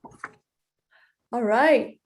All right.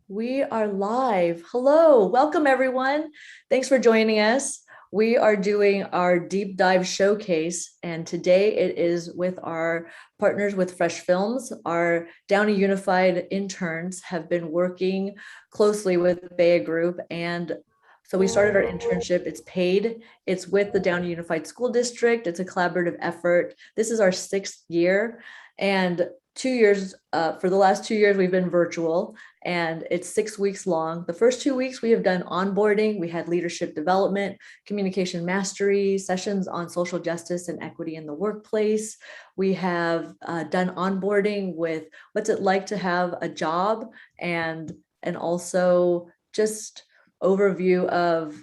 We are live. Hello, welcome everyone. Thanks for joining us. We are doing our deep dive showcase, and today it is with our partners with Fresh Films. Our Downey Unified interns have been working closely with Bea Group, and so we started our internship. It's paid. It's with the Downey Unified School District. It's a collaborative effort. This is our 6th year, and 2 years, for the last 2 years, we've been virtual, and it's 6 weeks long. The first 2 weeks we have done onboarding. We had leadership development, communication mastery, sessions on social justice and equity in the workplace. We have done onboarding with what's it like to have a job, and also just overview of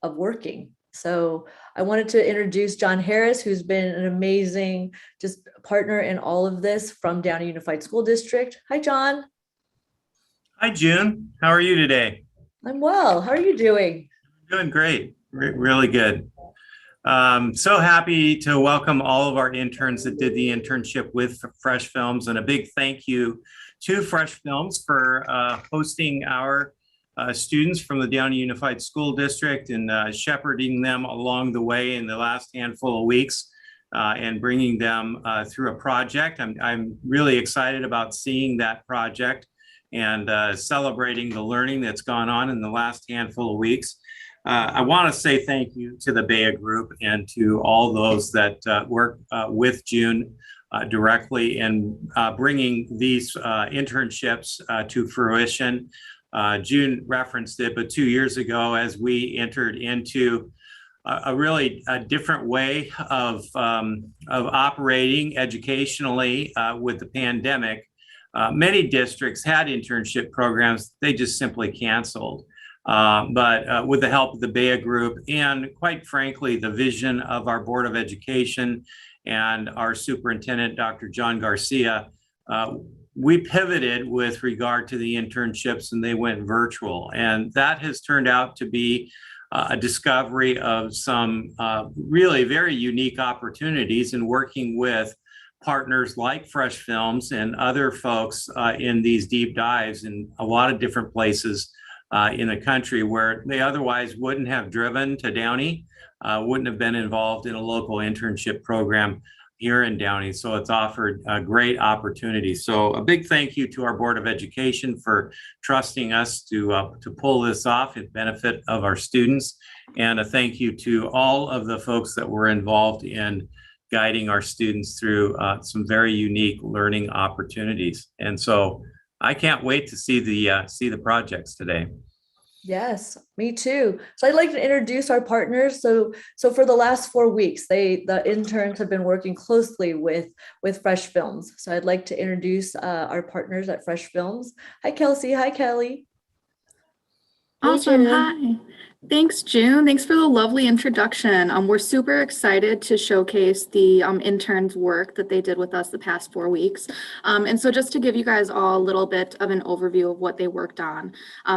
working. So I wanted to introduce John Harris, who's been an amazing just partner in all of this from Downey Unified School District. Hi, John. Hi, June. How are you today? I'm well. How are you doing? Doing great. Really good. So happy to welcome all of our interns that did the internship with Fresh Films, and a big thank you to Fresh Films for hosting our students from the Downey Unified School District and shepherding them along the way in the last handful of weeks and bringing them through a project. I'm really excited about seeing that project and celebrating the learning that's gone on in the last handful of weeks. I want to say thank you to the Bea Group and to all those that work with June directly in bringing these internships to fruition. June referenced it, but 2 years ago, as we entered into a really different way of operating educationally with the pandemic, many districts had internship programs. They just simply canceled. But with the help of the Bea Group and, quite frankly, the vision of our Board of Education and our superintendent, Dr. John Garcia, we pivoted with regard to the internships, and they went virtual. And that has turned out to be a discovery of some really very unique opportunities in working with partners like Fresh Films and other folks in these deep dives in a lot of different places in the country where they otherwise wouldn't have driven to Downey, wouldn't have been involved in a local internship program here in Downey. So it's offered a great opportunity. So a big thank you to our Board of Education for trusting us to pull this off in benefit of our students. And a thank you to all of the folks that were involved in guiding our students through some very unique learning opportunities. And so I can't wait to see the projects today. Yes, me too. So I'd like to introduce our partners. So for the last 4 weeks, the interns have been working closely with Fresh Films. So I'd like to introduce our partners at Fresh Films. Hi, Kelsey. Hi, Kelly. Awesome. Hi. Thanks, June. Thanks for the lovely introduction. We're super excited to showcase the interns' work that they did with us the past 4 weeks. And so just to give you guys all a little bit of an overview of what they worked on.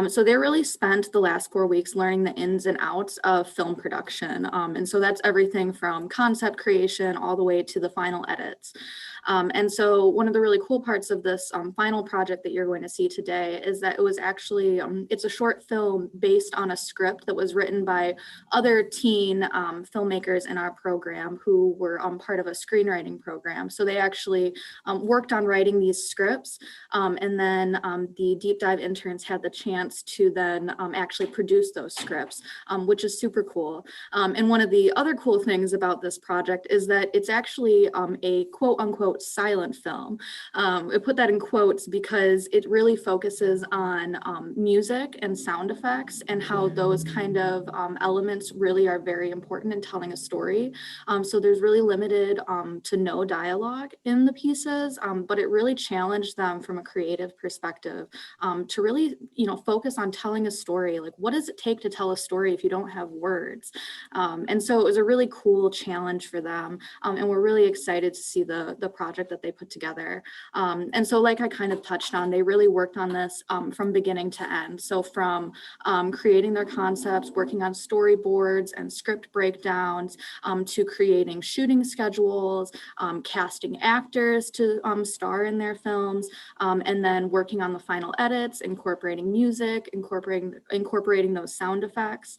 So they really spent the last 4 weeks learning the ins and outs of film production. And so that's everything from concept creation all the way to the final edits. And so one of the really cool parts of this final project that you're going to see today is that it was actually, it's a short film based on a script that was written by other teen filmmakers in our program who were part of a screenwriting program. So they actually worked on writing these scripts, and then the deep dive interns had the chance to then actually produce those scripts, which is super cool. And one of the other cool things about this project is that it's actually a quote unquote silent film. I put that in quotes because it really focuses on music and sound effects and how those kind of elements really are very important in telling a story. So there's really limited to no dialogue in the pieces, but it really challenged them from a creative perspective to really, focus on telling a story. Like, what does it take to tell a story if you don't have words? And so it was a really cool challenge for them. And we're really excited to see the project that they put together. And so like I kind of touched on, they really worked on this from beginning to end. So from creating their concept concepts, working on storyboards and script breakdowns, to creating shooting schedules, casting actors to star in their films, and then working on the final edits, incorporating music, incorporating those sound effects.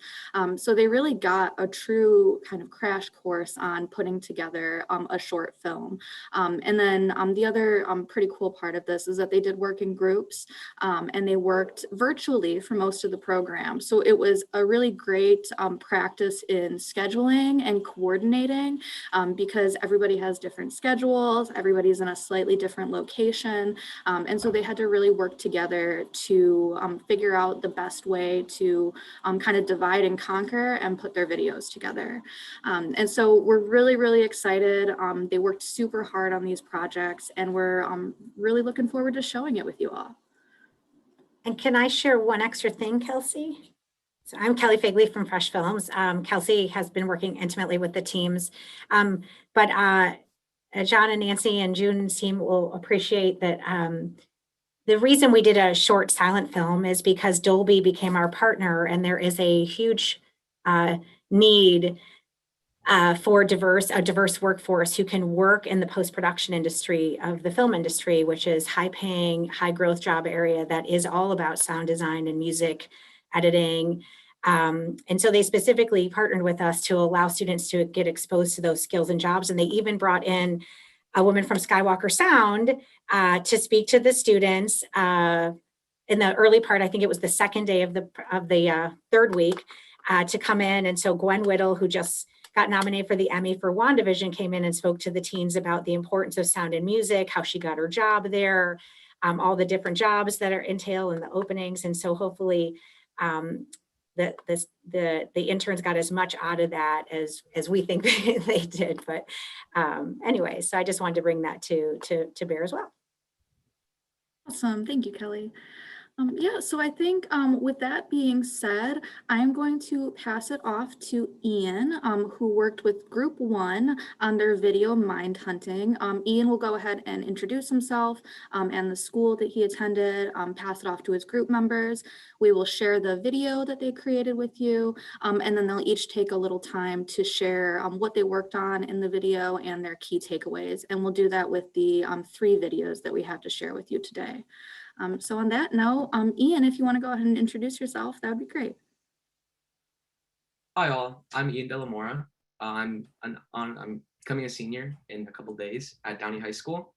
So they really got a true kind of crash course on putting together a short film. And then the other pretty cool part of this is that they did work in groups, and they worked virtually for most of the program. So it was a really great practice in scheduling and coordinating, because everybody has different schedules, everybody's in a slightly different location. And so they had to really work together to figure out the best way to kind of divide and conquer and put their videos together. And so we're really, really excited. They worked super hard on these projects, and we're really looking forward to showing it with you all. And can I share one extra thing, Kelsey? So I'm Kelly Fagley from Fresh Films. Kelsey has been working intimately with the teams, but John and Nancy and June's team will appreciate that. The reason we did a short silent film is because Dolby became our partner, and there is a huge need for a diverse workforce who can work in the post-production industry of the film industry, which is high-paying, high-growth job area that is all about sound design and music editing. And so they specifically partnered with us to allow students to get exposed to those skills and jobs. And they even brought in a woman from Skywalker Sound to speak to the students in the early part. I think it was the second day of the third week to come in. And so Gwen Whittle, who just got nominated for the Emmy for WandaVision, came in and spoke to the teens about the importance of sound and music, how she got her job there, all the different jobs that are entailed in the openings. And so hopefully the interns got as much out of that as we think they did. But anyway, so I just wanted to bring that to bear as well. Awesome. Thank you, Kelly. Yeah, so I think with that being said, I'm going to pass it off to Ian, who worked with Group 1 on their video Mind Hunting. Ian will go ahead and introduce himself and the school that he attended, pass it off to his group members. We will share the video that they created with you, and then they'll each take a little time to share what they worked on in the video and their key takeaways. And we'll do that with the 3 videos that we have to share with you today. So on that note, Ian, if you want to go ahead and introduce yourself, that would be great. Hi all, I'm Ian Delamora. I'm becoming a senior in a couple days at Downey High School.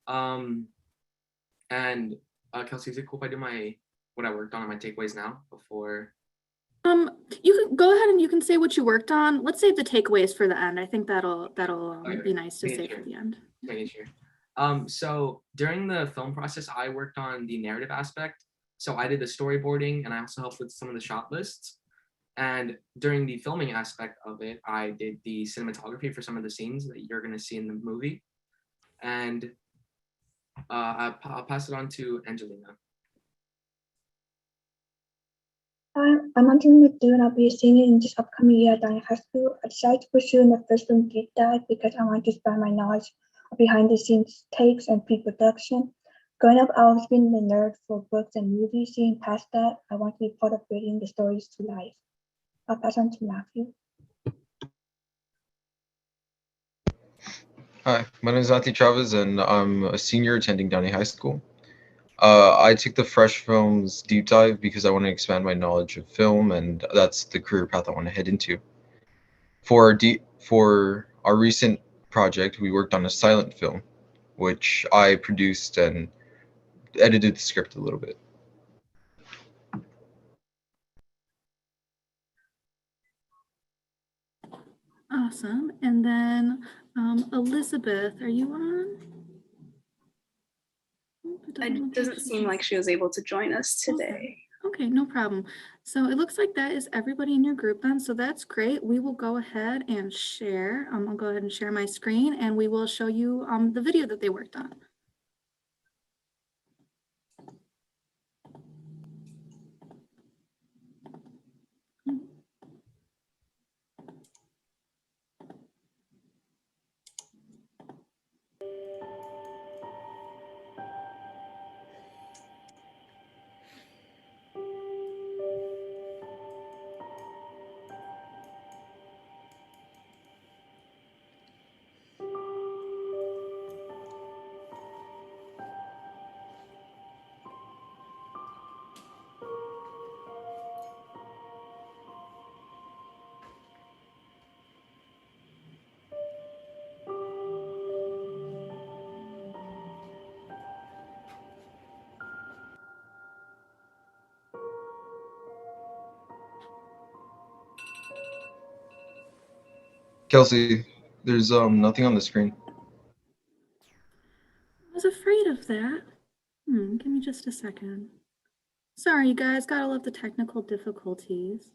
And Kelsey, is it cool if I do what I worked on my takeaways now before? You can go ahead and you can say what you worked on. Let's save the takeaways for the end. I think that'll be nice to say for the end. Sure. So during the film process, I worked on the narrative aspect. So I did the storyboarding, and I also helped with some of the shot lists. And during the filming aspect of it, I did the cinematography for some of the scenes that you're going to see in the movie. And I'll pass it on to Angelina. I'm Angelina Mcdoo, and I'll be a senior in this upcoming year at Downey High School. I decided to pursue in the first film deep dive because I want to expand my knowledge of behind the scenes takes and pre-production. Growing up, I always been a nerd for books and movies. Seeing past that, I want to be part of bringing the stories to life. I'll pass on to Matthew. Hi, my name is Matthew Chavez, and I'm a senior attending Downey High School. I took the Fresh Films deep dive because I want to expand my knowledge of film, and that's the career path I want to head into. For our recent project, we worked on a silent film, which I produced and edited the script a little bit. Awesome. And then Elizabeth, are you on? It doesn't seem like she was able to join us today. Okay, no problem. So it looks like that is everybody in your group then. So that's great. We will go ahead and share. I'll go ahead and share my screen, and we will show you the video that they worked on. Kelsey, there's nothing on the screen. I was afraid of that. Give me just a second. Sorry, you guys, gotta love the technical difficulties.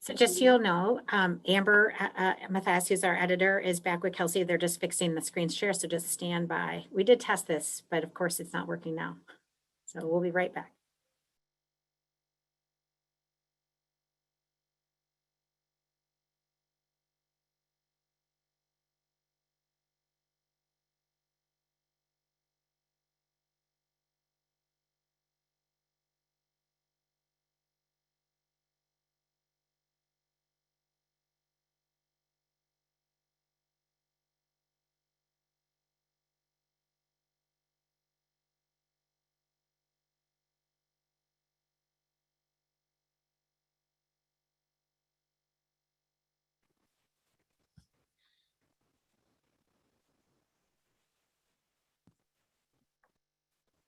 So just so you'll know, Amber Matthias, who's our editor, is back with Kelsey. They're just fixing the screen share, so just stand by. We did test this, but of course it's not working now. So we'll be right back.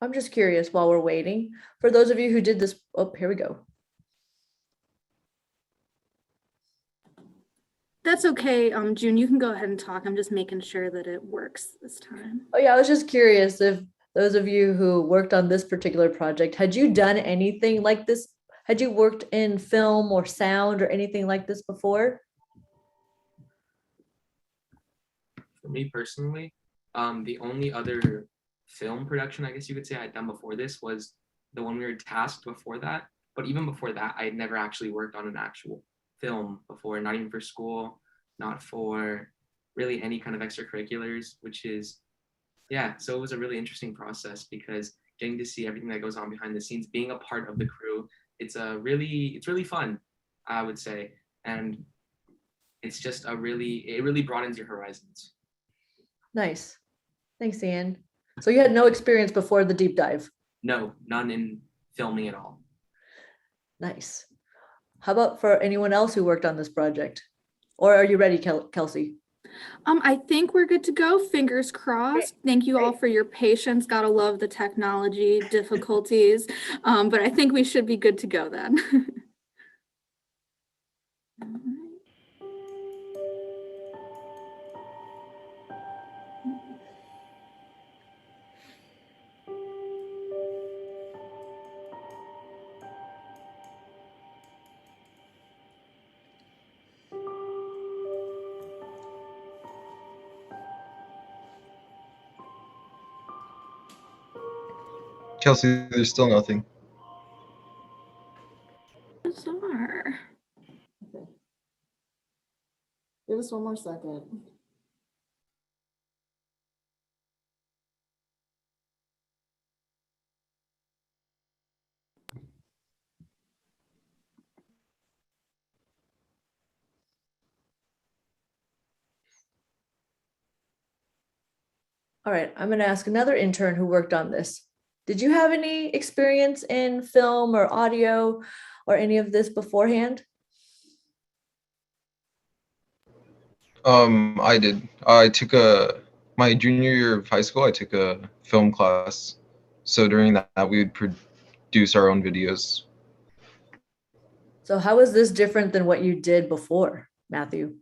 I'm just curious while we're waiting, for those of you who did this, oh, here we go. That's okay, June, you can go ahead and talk. I'm just making sure that it works this time. Oh yeah, I was just curious if those of you who worked on this particular project, had you done anything like this? Had you worked in film or sound or anything like this before? For me personally, the only other film production, I guess you could say, I'd done before this was the one we were tasked before that. But even before that, I had never actually worked on an actual film before, not even for school, not for really any kind of extracurriculars, which is, yeah, so it was a really interesting process because getting to see everything that goes on behind the scenes, being a part of the crew, it's really fun, I would say. And it's just it really broadens your horizons. Nice. Thanks, Ian. So you had no experience before the deep dive? No, none in filming at all. Nice. How about for anyone else who worked on this project? Or are you ready, Kelsey? I think we're good to go. Fingers crossed. Thank you all Great. for your patience. Gotta love the technology difficulties. But I think we should be good to go then. All right. Kelsey, there's still nothing. Bizarre. Okay. Give us one more second. All right, I'm going to ask another intern who worked on this. Did you have any experience in film or audio or any of this beforehand? I did. My junior year of high school, I took a film class. So during that, we would produce our own videos. So how is this different than what you did before, Matthew?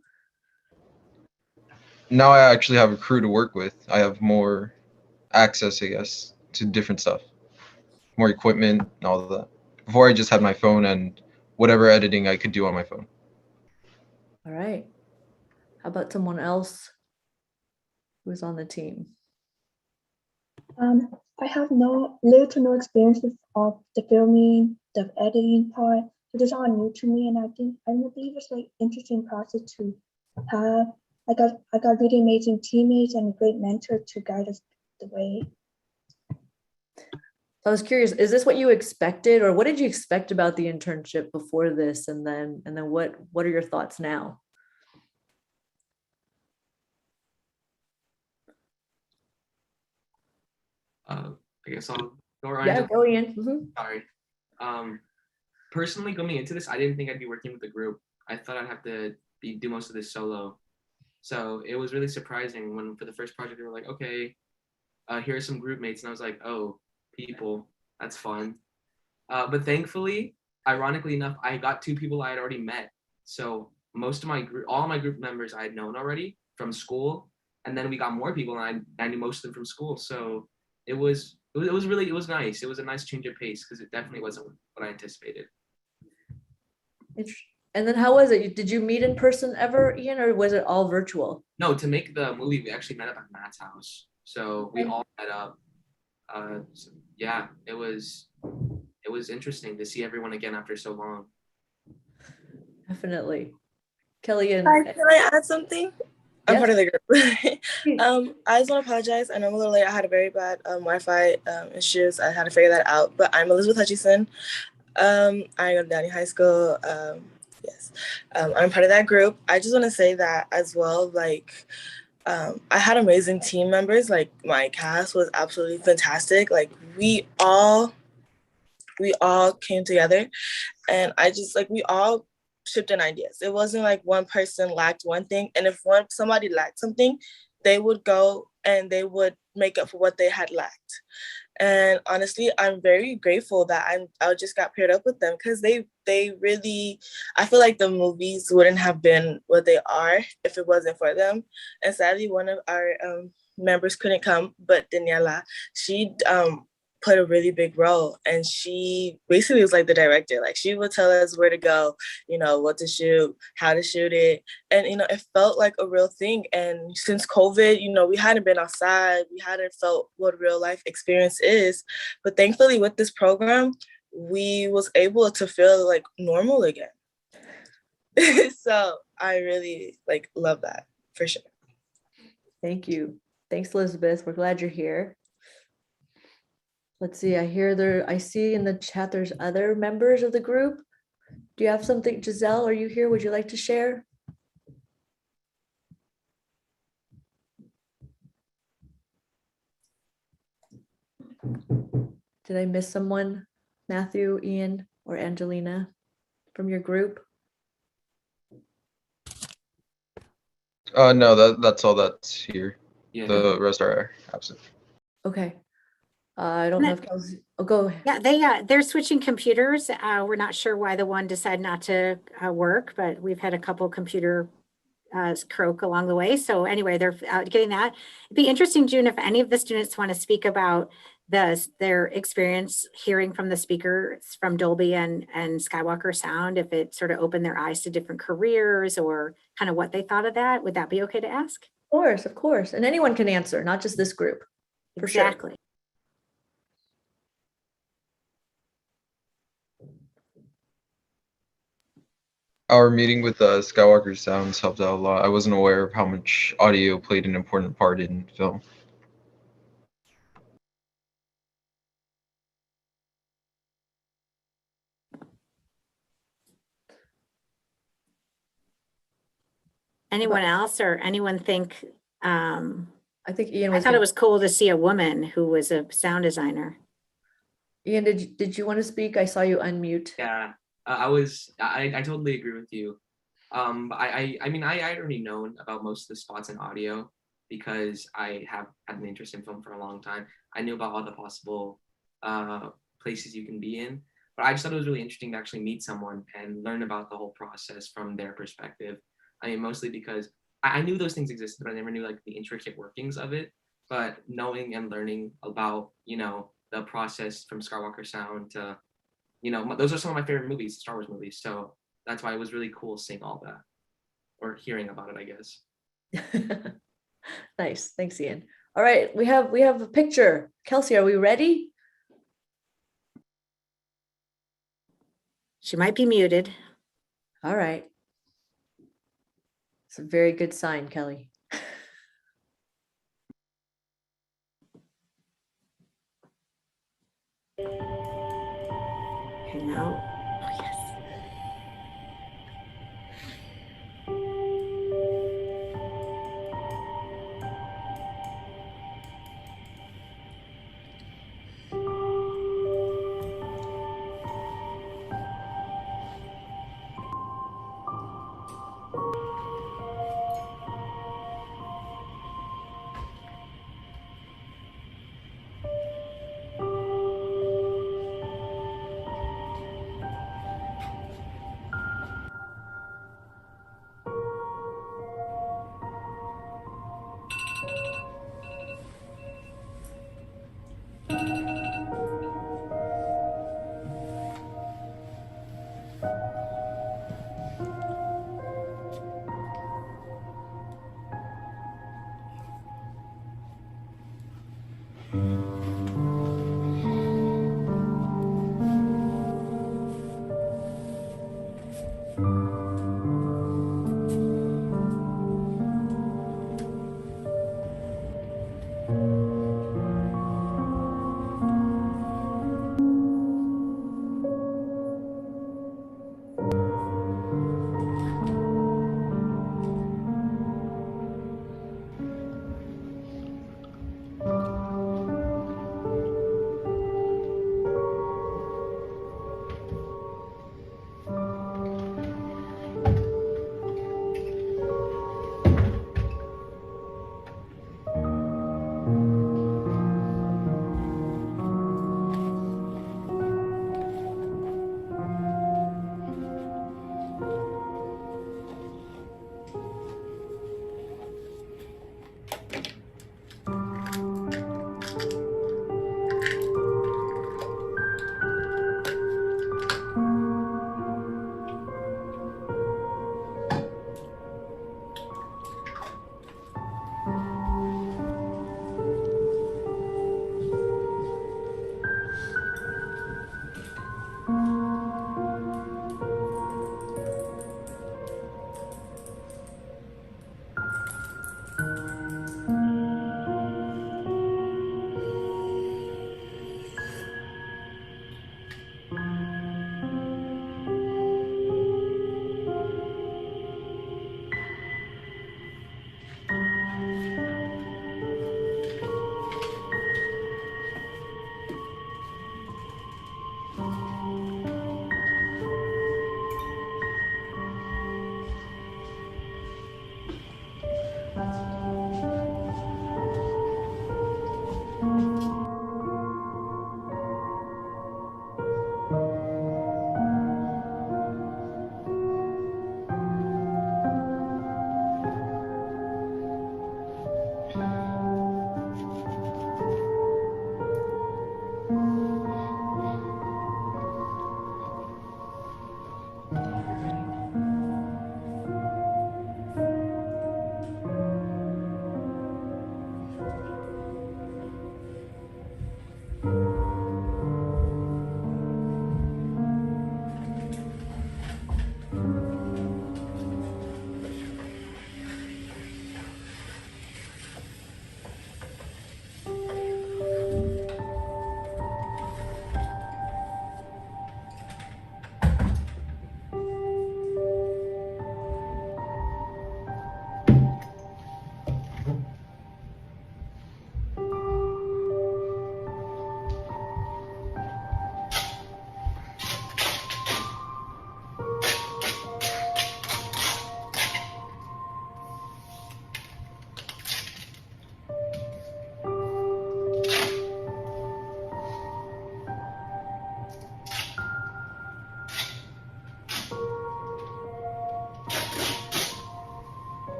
Now I actually have a crew to work with. I have more access, I guess, to different stuff, more equipment and all of that. Before I just had my phone and whatever editing I could do on my phone. All right. How about someone else who's on the team? I have little to no experience of the filming, the editing part. So this is all new to me, and I believe it's like interesting process to have. I got really amazing teammates and a great mentor to guide us the way. I was curious, is this what you expected, or what did you expect about the internship before this? And then what are your thoughts now? I guess I'll go around. Yeah, go in. Mhm. Sorry. Personally, going into this, I didn't think I'd be working with a group. I thought I'd have to do most of this solo. So it was really surprising when for the first project they were like, okay, here are some group mates, and I was like, oh, people, that's fun. But thankfully, ironically enough, I got 2 people I had already met. So most of my group, all my group members I had known already from school, and then we got more people, and I knew most of them from school. So it was nice. It was a nice change of pace because it definitely wasn't what I anticipated. And then how was it? Did you meet in person ever, Ian, or was it all virtual? No, to make the movie, we actually met up at Matt's house. So we all met up. So yeah, it was interesting to see everyone again after so long. Definitely. Kelly and Hi, can I add something? I'm Yes. part of the group. I just want to apologize. I know I'm a little late. I had a very bad Wi-Fi issues. I had to figure that out. But I'm Elizabeth Hutchison. I go to Downey High School. Yes. I'm part of that group. I just want to say that as well. Like, I had amazing team members. Like, my cast was absolutely fantastic. Like, we all came together, and I just like we all shipped in ideas. It wasn't like one person lacked one thing, and if somebody lacked something, they would go and they would make up for what they had lacked. And honestly, I'm very grateful that I just got paired up with them because they really, I feel like the movies wouldn't have been what they are if it wasn't for them. And sadly, one of our members couldn't come, but Daniela, she put a really big role, and she basically was like the director. Like, she would tell us where to go, what to shoot, how to shoot it, and it felt like a real thing. And since COVID, we hadn't been outside, we hadn't felt what real life experience is, but thankfully with this program we was able to feel like normal again. So I really love that for sure. Thank you. Thanks, Elizabeth. We're glad you're here. Let's see, I see in the chat there's other members of the group. Do you have something? Giselle, are you here? Would you like to share? Did I miss someone? Matthew, Ian, or Angelina from your group? No, that's all that's here. Yeah. The rest are absent. Okay. I don't know if Kelsey, go ahead. Yeah, they're switching computers. We're not sure why the one decided not to work, but we've had a couple computer croak along the way. So anyway, they're getting that. It'd be interesting, June, if any of the students want to speak about their experience hearing from the speakers from Dolby and Skywalker Sound, if it sort of opened their eyes to different careers or kind of what they thought of that. Would that be okay to ask? Of course. And anyone can answer, not just this group. For exactly. Sure. Our meeting with Skywalker Sounds helped out a lot. I wasn't aware of how much audio played an important part in film. Anyone else, or anyone think? I think Ian I thought it was cool to see a woman who was a sound designer. Ian, did you want to speak? I saw you unmute. Yeah, I totally agree with you. But I mean, I already known about most of the spots in audio because I have had an interest in film for a long time. I knew about all the possible places you can be in, but I just thought it was really interesting to actually meet someone and learn about the whole process from their perspective. I mean, mostly because I knew those things existed, but I never knew like the intricate workings of it. But knowing and learning about, the process from Skywalker Sound to, those are some of my favorite movies, Star Wars movies. So that's why it was really cool seeing all that or hearing about it, I guess. Nice. Thanks, Ian. All right, we have a picture. Kelsey, are we ready? She might be muted. All right. It's a very good sign, Kelly. Okay, now. Oh, yes.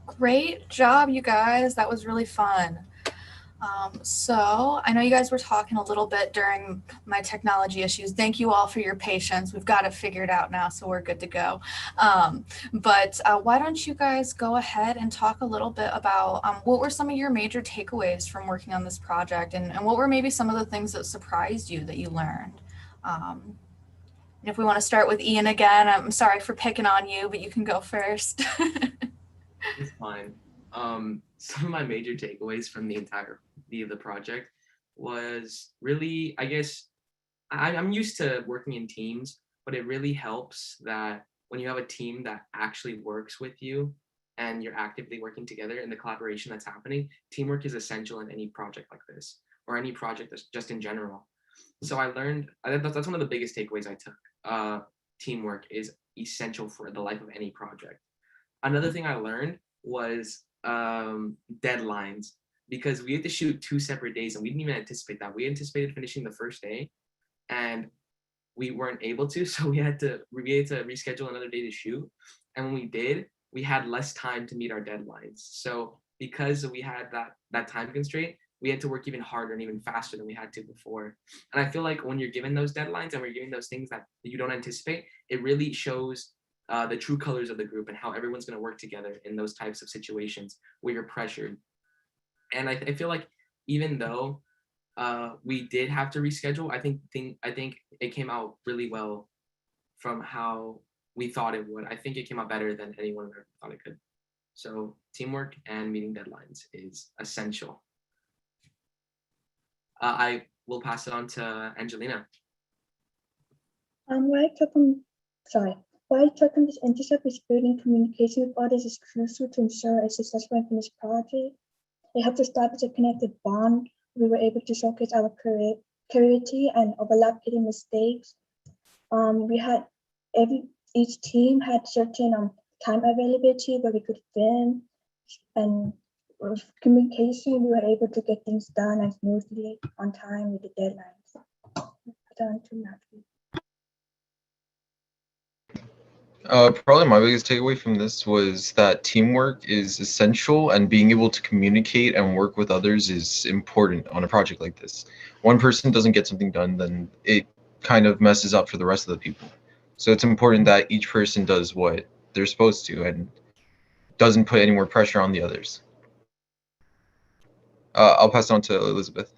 Great job, you guys. That was really fun. So I know you guys were talking a little bit during my technology issues. Thank you all for your patience. We've got it figured out now, so we're good to go. But why don't you guys go ahead and talk a little bit about what were some of your major takeaways from working on this project, and what were maybe some of the things that surprised you that you learned? And if we want to start with Ian again, I'm sorry for picking on you, but you can go first. It's fine. Some of my major takeaways from the entirety of the project was really, I guess, I'm used to working in teams, but it really helps that when you have a team that actually works with you and you're actively working together and the collaboration that's happening, teamwork is essential in any project like this, or any project that's just in general. So I learned, that's one of the biggest takeaways I took. Teamwork is essential for the life of any project. Another thing I learned was deadlines, because we had to shoot 2 separate days and we didn't even anticipate that. We anticipated finishing the first day and we weren't able to, so we had to reschedule another day to shoot. And when we did, we had less time to meet our deadlines. So because we had that time constraint, we had to work even harder and even faster than we had to before. And I feel like when you're given those deadlines and we're given those things that you don't anticipate, it really shows the true colors of the group and how everyone's going to work together in those types of situations where you're pressured. And I feel like even though we did have to reschedule, I think it came out really well from how we thought it would. I think it came out better than anyone ever thought it could. So teamwork and meeting deadlines is essential. I will pass it on to Angelina. What I took on this internship is building communication with others is crucial to ensure a successful and finished project. It helped establish a connected bond. We were able to showcase our creativity and overlap hidden mistakes. Each team had certain time availability where we could film, and with communication, we were able to get things done and smoothly on time with the deadlines. Done to Matthew. Probably my biggest takeaway from this was that teamwork is essential, and being able to communicate and work with others is important on a project like this. One person doesn't get something done, then it kind of messes up for the rest of the people. So it's important that each person does what they're supposed to and doesn't put any more pressure on the others. I'll pass it on to Elizabeth.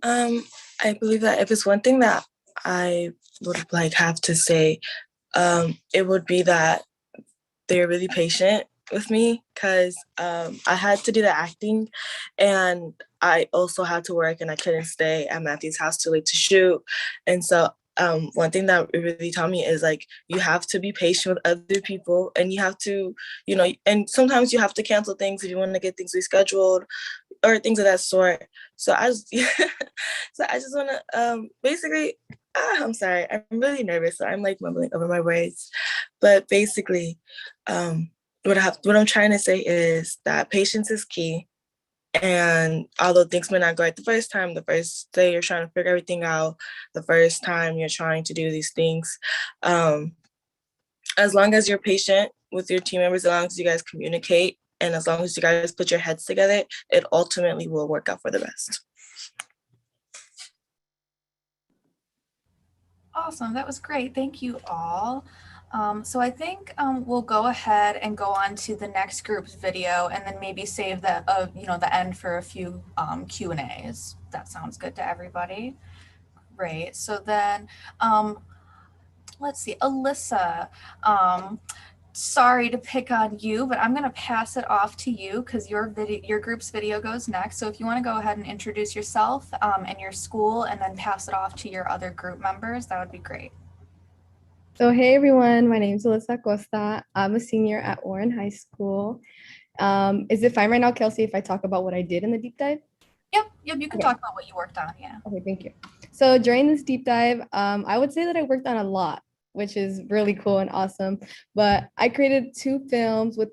I believe that if it's one thing that I would have to say, it would be that they're really patient with me, because I had to do the acting and I also had to work and I couldn't stay at Matthew's house too late to shoot. And so one thing that it really taught me is you have to be patient with other people, and you have to, and sometimes you have to cancel things if you want to get things rescheduled or things of that sort. So I just want to basically, I'm sorry, I'm really nervous, so I'm mumbling over my words. But basically, what I'm trying to say is that patience is key. And although things may not go right the first time, the first day you're trying to figure everything out, the first time you're trying to do these things, as long as you're patient with your team members, as long as you guys communicate, and as long as you guys put your heads together, it ultimately will work out for the best. Awesome, that was great. Thank you all. So I think we'll go ahead and go on to the next group's video, and then maybe save the end for a few Q&As. That sounds good to everybody. Great. So then, let's see, Alyssa. Sorry to pick on you, but I'm going to pass it off to you because your group's video goes next. So if you want to go ahead and introduce yourself and your school, and then pass it off to your other group members, that would be great. So hey everyone, my name is Alyssa Costa. I'm a senior at Warren High School. Is it fine right now, Kelsey, if I talk about what I did in the deep dive? Yep, you can talk about what you worked on, yeah. Okay, thank you. So during this deep dive, I would say that I worked on a lot, which is really cool and awesome. But I created 2 films with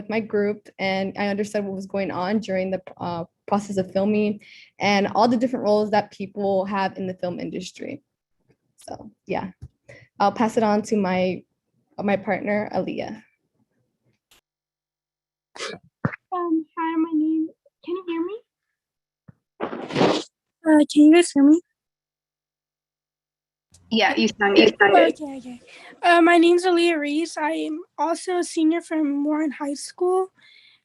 my group, and I understood what was going on during the process of filming and all the different roles that people have in the film industry. So yeah, I'll pass it on to my partner, Aaliyah. Hi, my name. Can you hear me? Can you guys hear me? Yeah, you sound good. Okay. My name's Aaliyah Reese. I'm also a senior from Warren High School,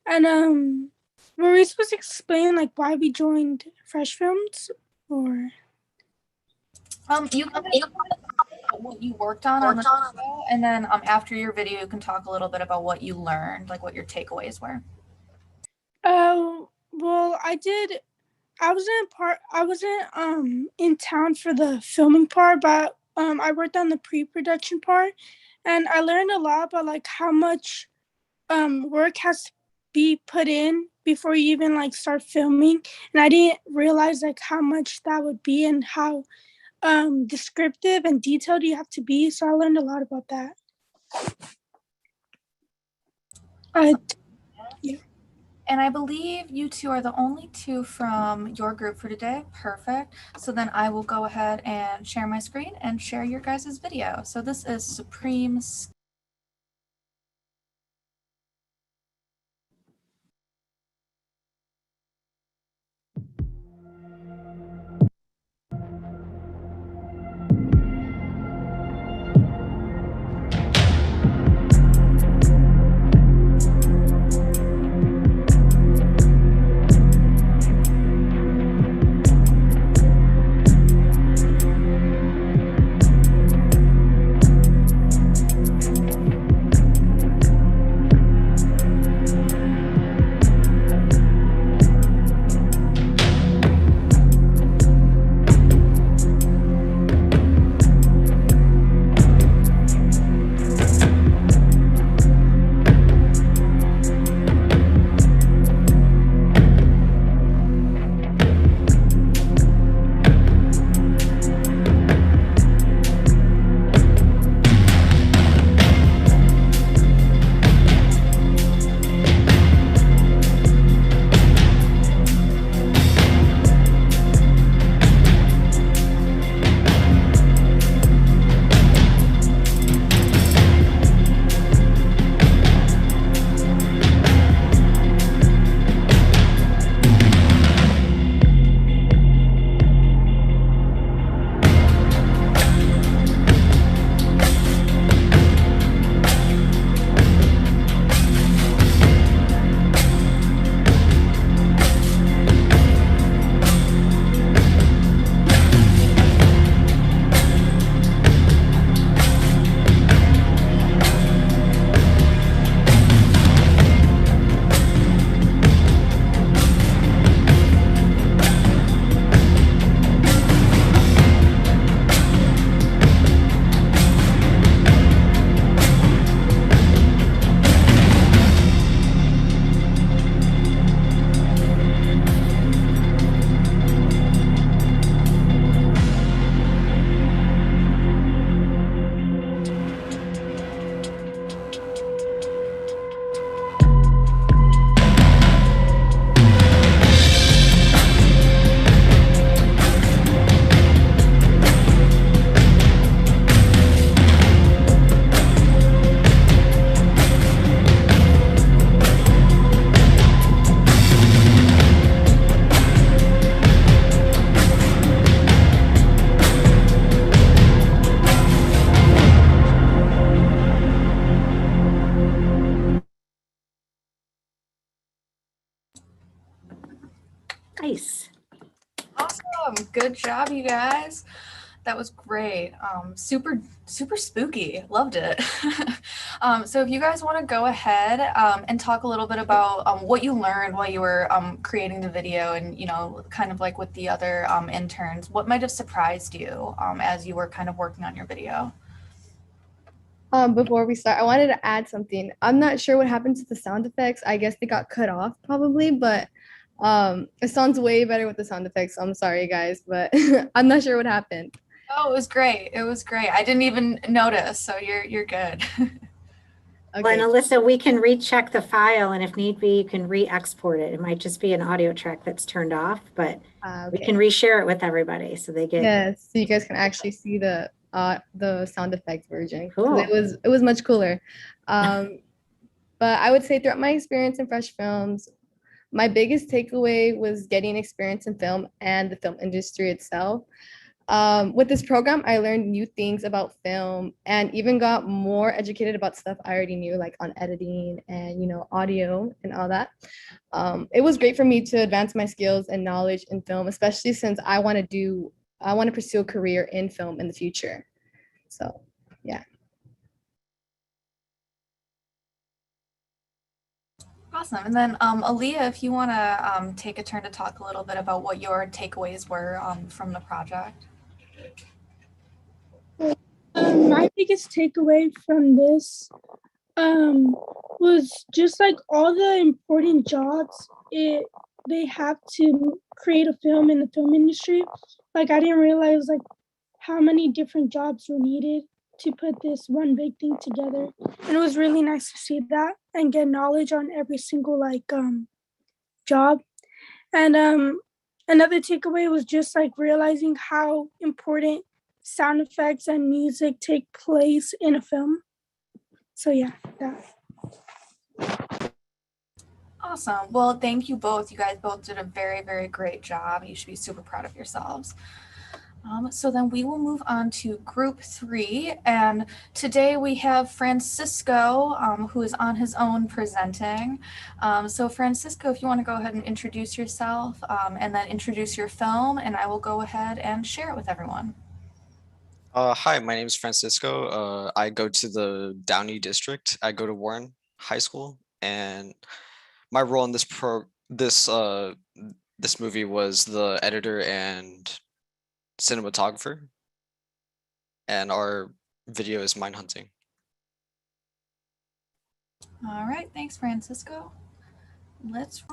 and were we supposed to explain like why we joined Fresh Films, or? You can talk about what you worked on the video, and then after your video, you can talk a little bit about what you learned, like what your takeaways were. Oh, well, I wasn't in town for the filming part, but I worked on the pre-production part, and I learned a lot about like how much work has to be put in before you even like start filming, and I didn't realize like how much that would be and how descriptive and detailed you have to be. So I learned a lot about that. Yeah. And I believe you two are the only two from your group for today. Perfect. So then I will go ahead and share my screen and share your guys' video. So this is Supreme. Nice. Awesome. Good job, you guys. That was great. Super spooky. Loved it. So if you guys want to go ahead and talk a little bit about what you learned while you were creating the video, and kind of like with the other interns, what might have surprised you as you were kind of working on your video? Before we start, I wanted to add something. I'm not sure what happened to the sound effects. I guess they got cut off probably, but it sounds way better with the sound effects. I'm sorry guys, but I'm not sure what happened. Oh, it was great. It was great. I didn't even notice, so you're good. Okay. Well, and Alyssa, we can recheck the file, and if need be, you can re-export it. It might just be an audio track that's turned off, but we can reshare it with everybody so they get. Yes, so you guys can actually see the the sound effects version. 'Cause Cool. it was much cooler. But I would say throughout my experience in Fresh Films, my biggest takeaway was getting experience in film and the film industry itself. With this program, I learned new things about film and even got more educated about stuff I already knew, like on editing and, you know, audio and all that. It was great for me to advance my skills and knowledge in film, especially since I want to pursue a career in film in the future. So, yeah. Awesome. And then Aaliyah, if you want to take a turn to talk a little bit about what your takeaways were from the project. My biggest takeaway from this was just like all the important jobs they have to create a film in the film industry. Like I didn't realize like how many different jobs were needed to put this one big thing together. And it was really nice to see that and get knowledge on every single job. And another takeaway was just like realizing how important sound effects and music take place in a film. So yeah, that. Awesome. Well, thank you both. You guys both did a very, very great job. You should be super proud of yourselves. So then we will move on to group 3. And today we have Francisco, who is on his own presenting. So Francisco, if you want to go ahead and introduce yourself and then introduce your film, and I will go ahead and share it with everyone. Hi, my name is Francisco. I go to the Downey district. I go to Warren High School, and my role in this movie was the editor and cinematographer, and our video is mine hunting. All right, thanks, Francisco. Let's.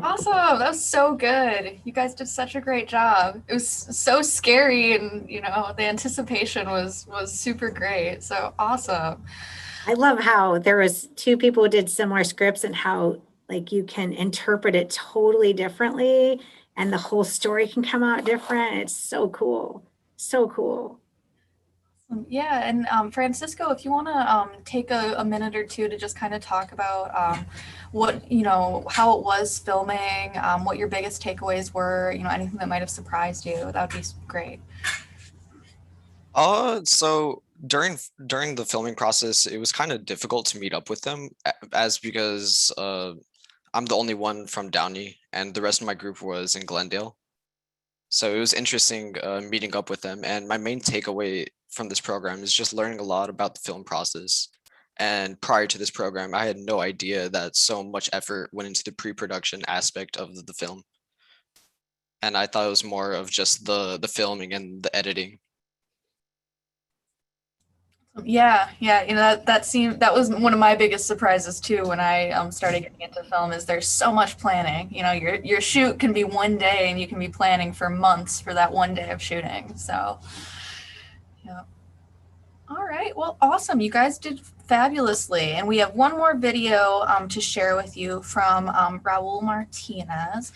Awesome. That was so good. You guys did such a great job. It was so scary, and the anticipation was super great. So awesome. I love how there was two people who did similar scripts and how like you can interpret it totally differently and the whole story can come out different. It's so cool. So cool. Yeah, and Francisco, if you want to take a minute or two to just kind of talk about what, how it was filming, what your biggest takeaways were, anything that might have surprised you, that would be great. So during the filming process, it was kind of difficult to meet up with them as because I'm the only one from Downey and the rest of my group was in Glendale. So it was interesting meeting up with them. And my main takeaway from this program is just learning a lot about the film process. And prior to this program, I had no idea that so much effort went into the pre-production aspect of the film. And I thought it was more of just the filming and the editing. Yeah, that was one of my biggest surprises too when I started getting into film is there's so much planning. Your shoot can be one day and you can be planning for months for that one day of shooting. So yeah. All right, well, awesome. You guys did fabulously. And we have one more video to share with you from Raul Martinez.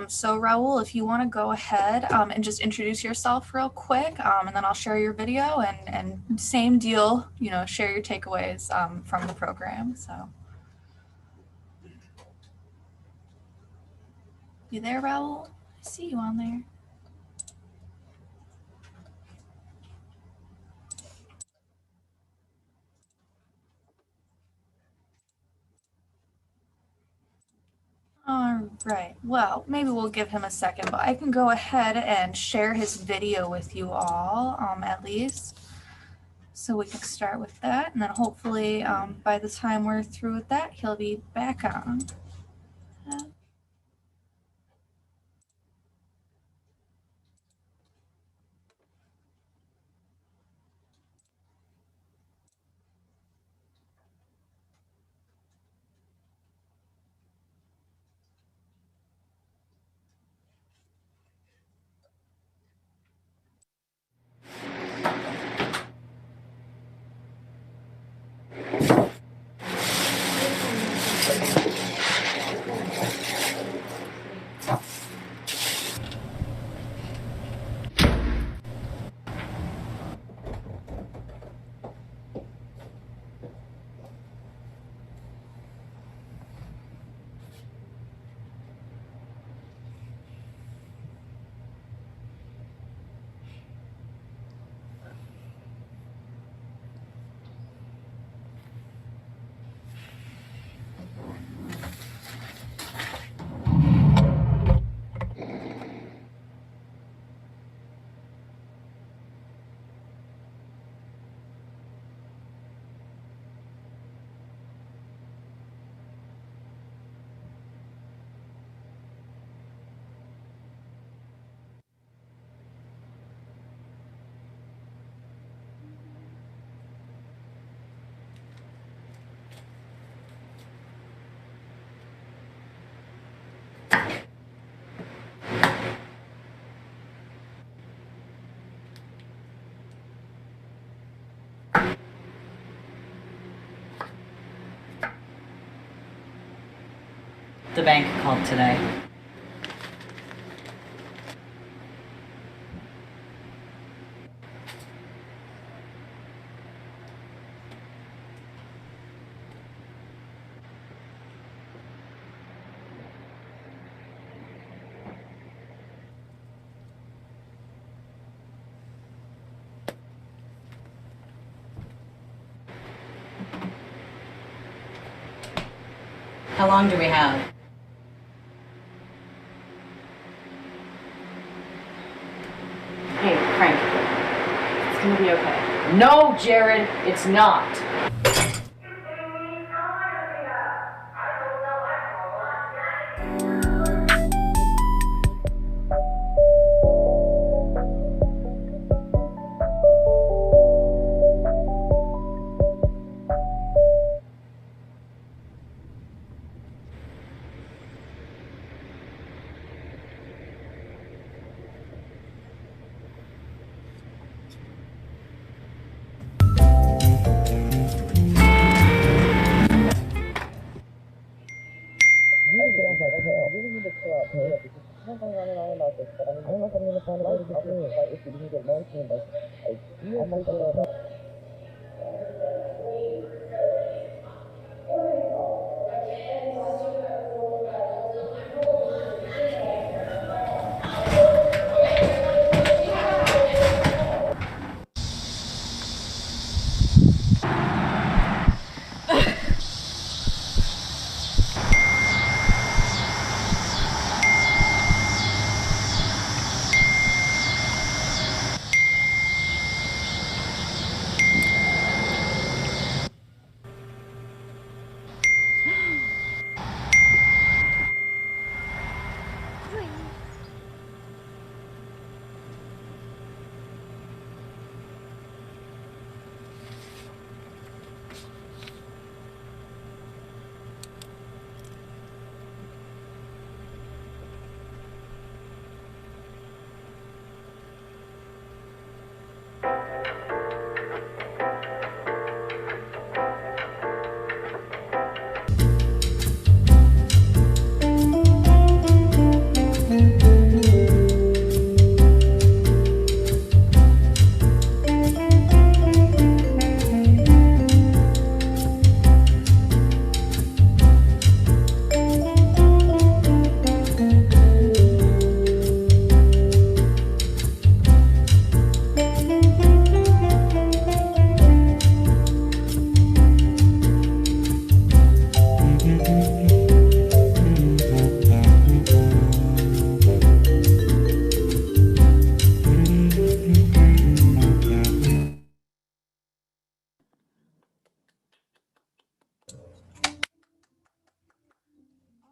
So Raul, if you want to go ahead and just introduce yourself real quick, and then I'll share your video and same deal, share your takeaways from the program. So. You there, Raul? I see you on there. All right, well, maybe we'll give him a second, but I can go ahead and share his video with you all, at least. So we can start with that, and then hopefully by the time we're through with that, he'll be back on. the bank called today. How long do we have? Hey, Frank. It's gonna be okay. No, Jared, it's not.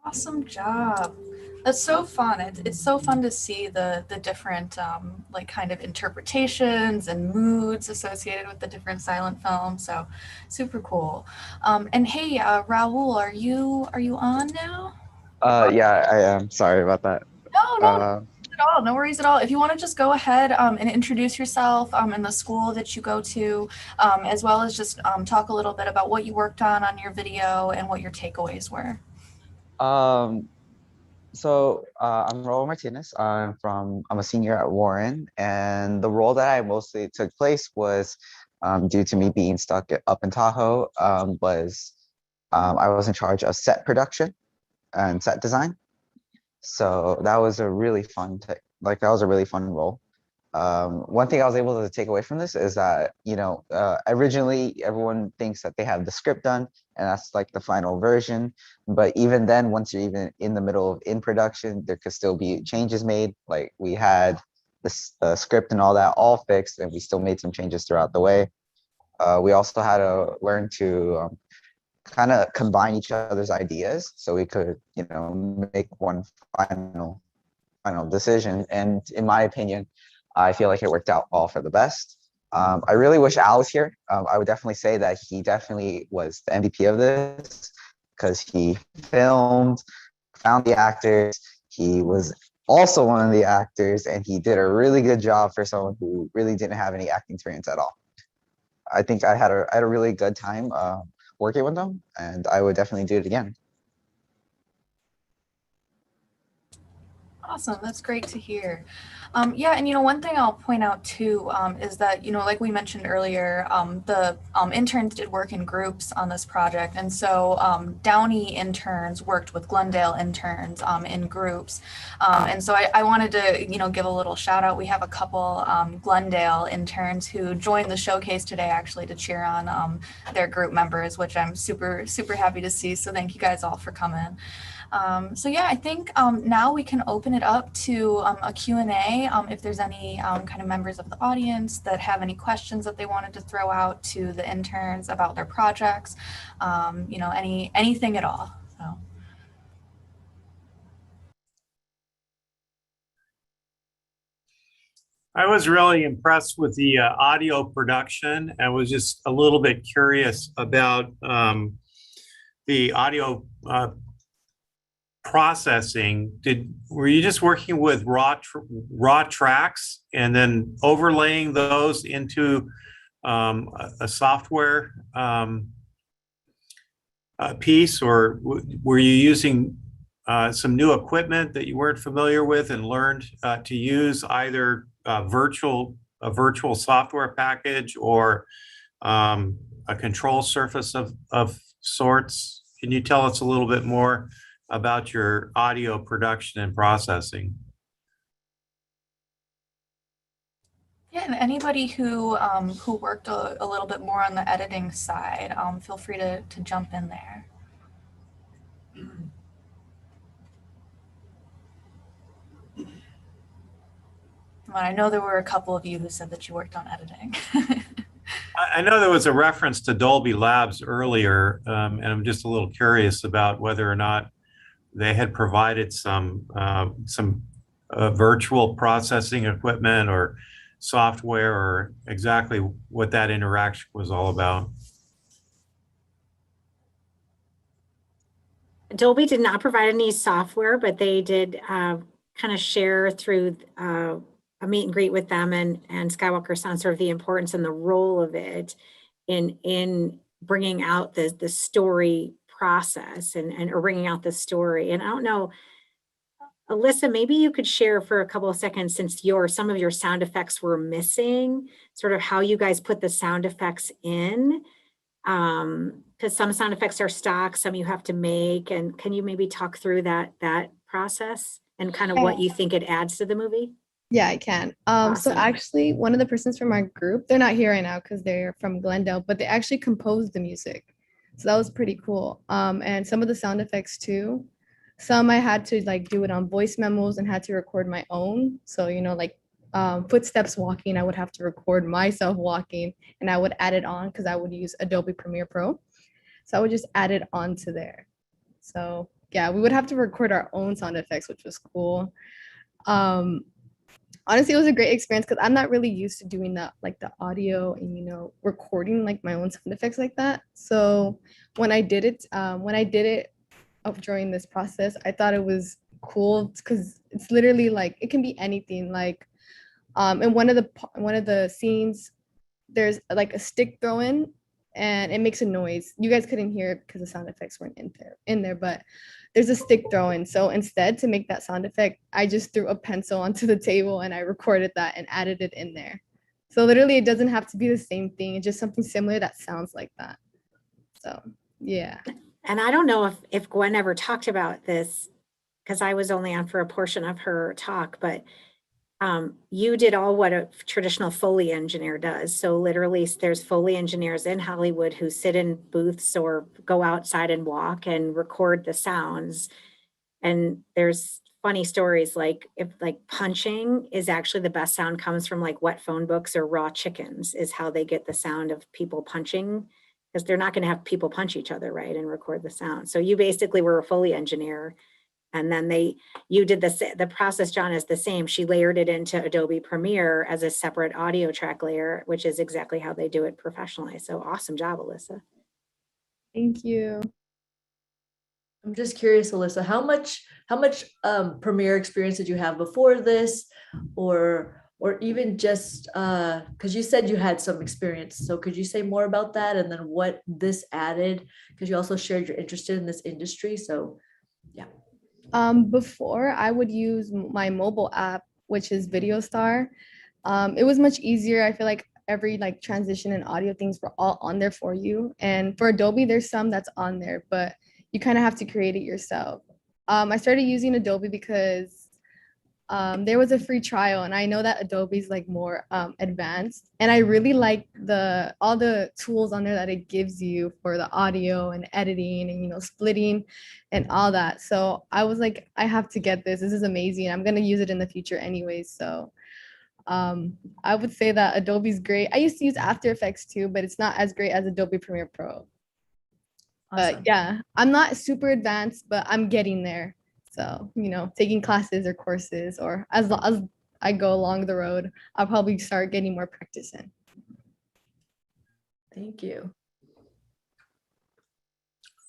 Awesome job. That's so fun. It's so fun to see the different like kind of interpretations and moods associated with the different silent films. So super cool. And hey, Raul, are you on now? Yeah, I am. Sorry about that. No, at all. No worries at all. If you want to just go ahead and introduce yourself and the school that you go to, as well as just talk a little bit about what you worked on your video and what your takeaways were. Um, I'm Raul Martinez. I'm a senior at Warren, and the role that I mostly took place was due to me being stuck up in Tahoe, I was in charge of set production and set design. So that was a really fun, that was a really fun role. One thing I was able to take away from this is that, originally everyone thinks that they have the script done and that's like the final version. But even then, once you're even in the middle of in production, there could still be changes made. Like we had the script and all that all fixed, and we still made some changes throughout the way. We also had to learn to kind of combine each other's ideas so we could, make one final decision. And in my opinion, I feel like it worked out all for the best. I really wish Al was here. I would definitely say that he definitely was the MVP of this because he filmed, found the actors. He was also one of the actors, and he did a really good job for someone who really didn't have any acting experience at all. I think I had a really good time working with them, and I would definitely do it again. Awesome. That's great to hear. Yeah, and one thing I'll point out too is that like we mentioned earlier, the interns did work in groups on this project, and so Downey interns worked with Glendale interns in groups, and so I wanted to give a little shout out. We have a couple Glendale interns who joined the showcase today actually to cheer on their group members, which I'm super happy to see. So thank you guys all for coming. So yeah, I think now we can open it up to a Q&A. If there's any kind of members of the audience that have any questions that they wanted to throw out to the interns about their projects, anything at all. So. I was really impressed with the audio production. I was just a little bit curious about the audio processing. Were you just working with raw tracks and then overlaying those into a software piece, or were you using some new equipment that you weren't familiar with and learned to use, either a virtual software package or a control surface of sorts? Can you tell us a little bit more about your audio production and processing? Yeah, and anybody who worked a little bit more on the editing side, feel free to jump in there. Well, I know there were a couple of you who said that you worked on editing. I know there was a reference to Dolby Labs earlier, and I'm just a little curious about whether or not they had provided some virtual processing equipment or software, or exactly what that interaction was all about. Dolby did not provide any software, but they did kind of share through a meet and greet with them and Skywalker Sound, sort of the importance and the role of it in bringing out the story process and or bringing out the story. And I don't know, Alyssa, maybe you could share for a couple of seconds, since some of your sound effects were missing, sort of how you guys put the sound effects in. Because some sound effects are stock, some you have to make. And can you maybe talk through that process and kind of what you think it adds to the movie? Yeah, I can. So actually, one of the persons from our group, they're not here right now because they're from Glendale, but they actually composed the music. So that was pretty cool. And some of the sound effects too. Some I had to do it on voice memos and had to record my own. So, footsteps walking, I would have to record myself walking and I would add it on because I would use Adobe Premiere Pro. So I would just add it onto there. So yeah, we would have to record our own sound effects, which was cool. Honestly, it was a great experience because I'm not really used to doing that, the audio and, recording my own sound effects like that. So when I did it during this process, I thought it was cool because it's literally it can be anything. In one of the scenes, there's a stick thrown and it makes a noise. You guys couldn't hear it because the sound effects weren't in there, but there's a stick thrown. So instead, to make that sound effect, I just threw a pencil onto the table and I recorded that and added it in there. So literally, it doesn't have to be the same thing. It's just something similar that sounds like that. So yeah. And I don't know if Gwen ever talked about this, because I was only on for a portion of her talk, but you did all what a traditional Foley engineer does. So literally there's Foley engineers in Hollywood who sit in booths or go outside and walk and record the sounds. And there's funny stories if punching is actually the best sound comes from wet phone books or raw chickens is how they get the sound of people punching, because they're not going to have people punch each other, right, and record the sound. So you basically were a Foley engineer. And then you did the process, John, is the same. She layered it into Adobe Premiere as a separate audio track layer, which is exactly how they do it professionally. So awesome job, Alyssa. Thank you. I'm just curious, Alyssa, how much Premiere experience did you have before this, or even just because you said you had some experience. So could you say more about that, and then what this added? Because you also shared you're interested in this industry. So yeah. Before I would use my mobile app, which is Video Star. It was much easier. I feel like every like transition and audio things were all on there for you. And for Adobe, there's some that's on there, but you kind of have to create it yourself. I started using Adobe because there was a free trial, and I know that Adobe's like more advanced, and I really like the all the tools on there that it gives you for the audio and editing and splitting and all that. So I was like, I have to get this. This is amazing. I'm gonna use it in the future anyways. So I would say that Adobe's great. I used to use After Effects too, but it's not as great as Adobe Premiere Pro. But Awesome. yeah, I'm not super advanced, but I'm getting there. So, taking classes or courses, or as I go along the road, I'll probably start getting more practice in. Thank you.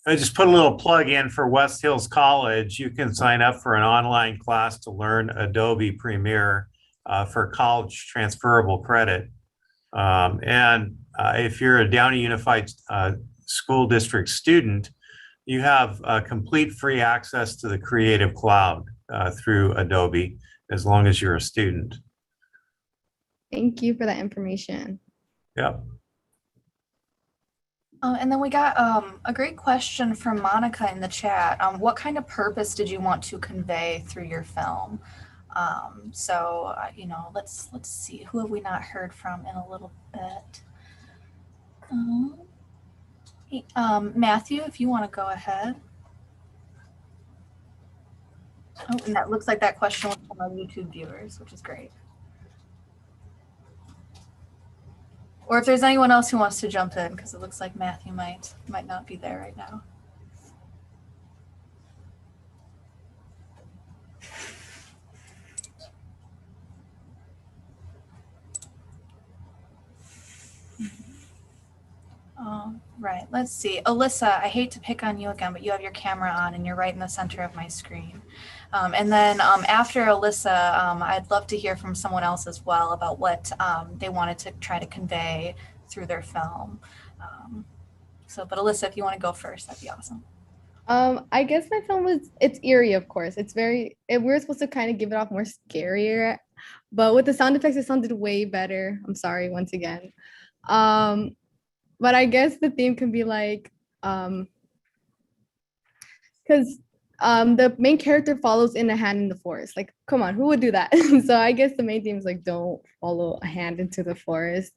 I just put a little plug in for West Hills College. You can sign up for an online class to learn Adobe Premiere for college transferable credit. And if you're a Downey Unified School District student, you have complete free access to the Creative Cloud through Adobe, as long as you're a student. Thank you for that information. Yep. And then we got a great question from Monica in the chat. What kind of purpose did you want to convey through your film? Let's see. Who have we not heard from in a little bit? Matthew, if you want to go ahead. Oh, and that looks like that question was from our YouTube viewers, which is great. Or if there's anyone else who wants to jump in, because it looks like Matthew might not be there right now. Right, let's see. Alyssa, I hate to pick on you again, but you have your camera on and you're right in the center of my screen. And then after Alyssa, I'd love to hear from someone else as well about what they wanted to try to convey through their film. But Alyssa, if you want to go first, that'd be awesome. I guess my film it's eerie, of course. We're supposed to kind of give it off more scarier, but with the sound effects, it sounded way better. I'm sorry once again. But I guess the theme can be like, because the main character follows in a hand in the forest. Like, come on, who would do that? So I guess the main theme is like, don't follow a hand into the forest.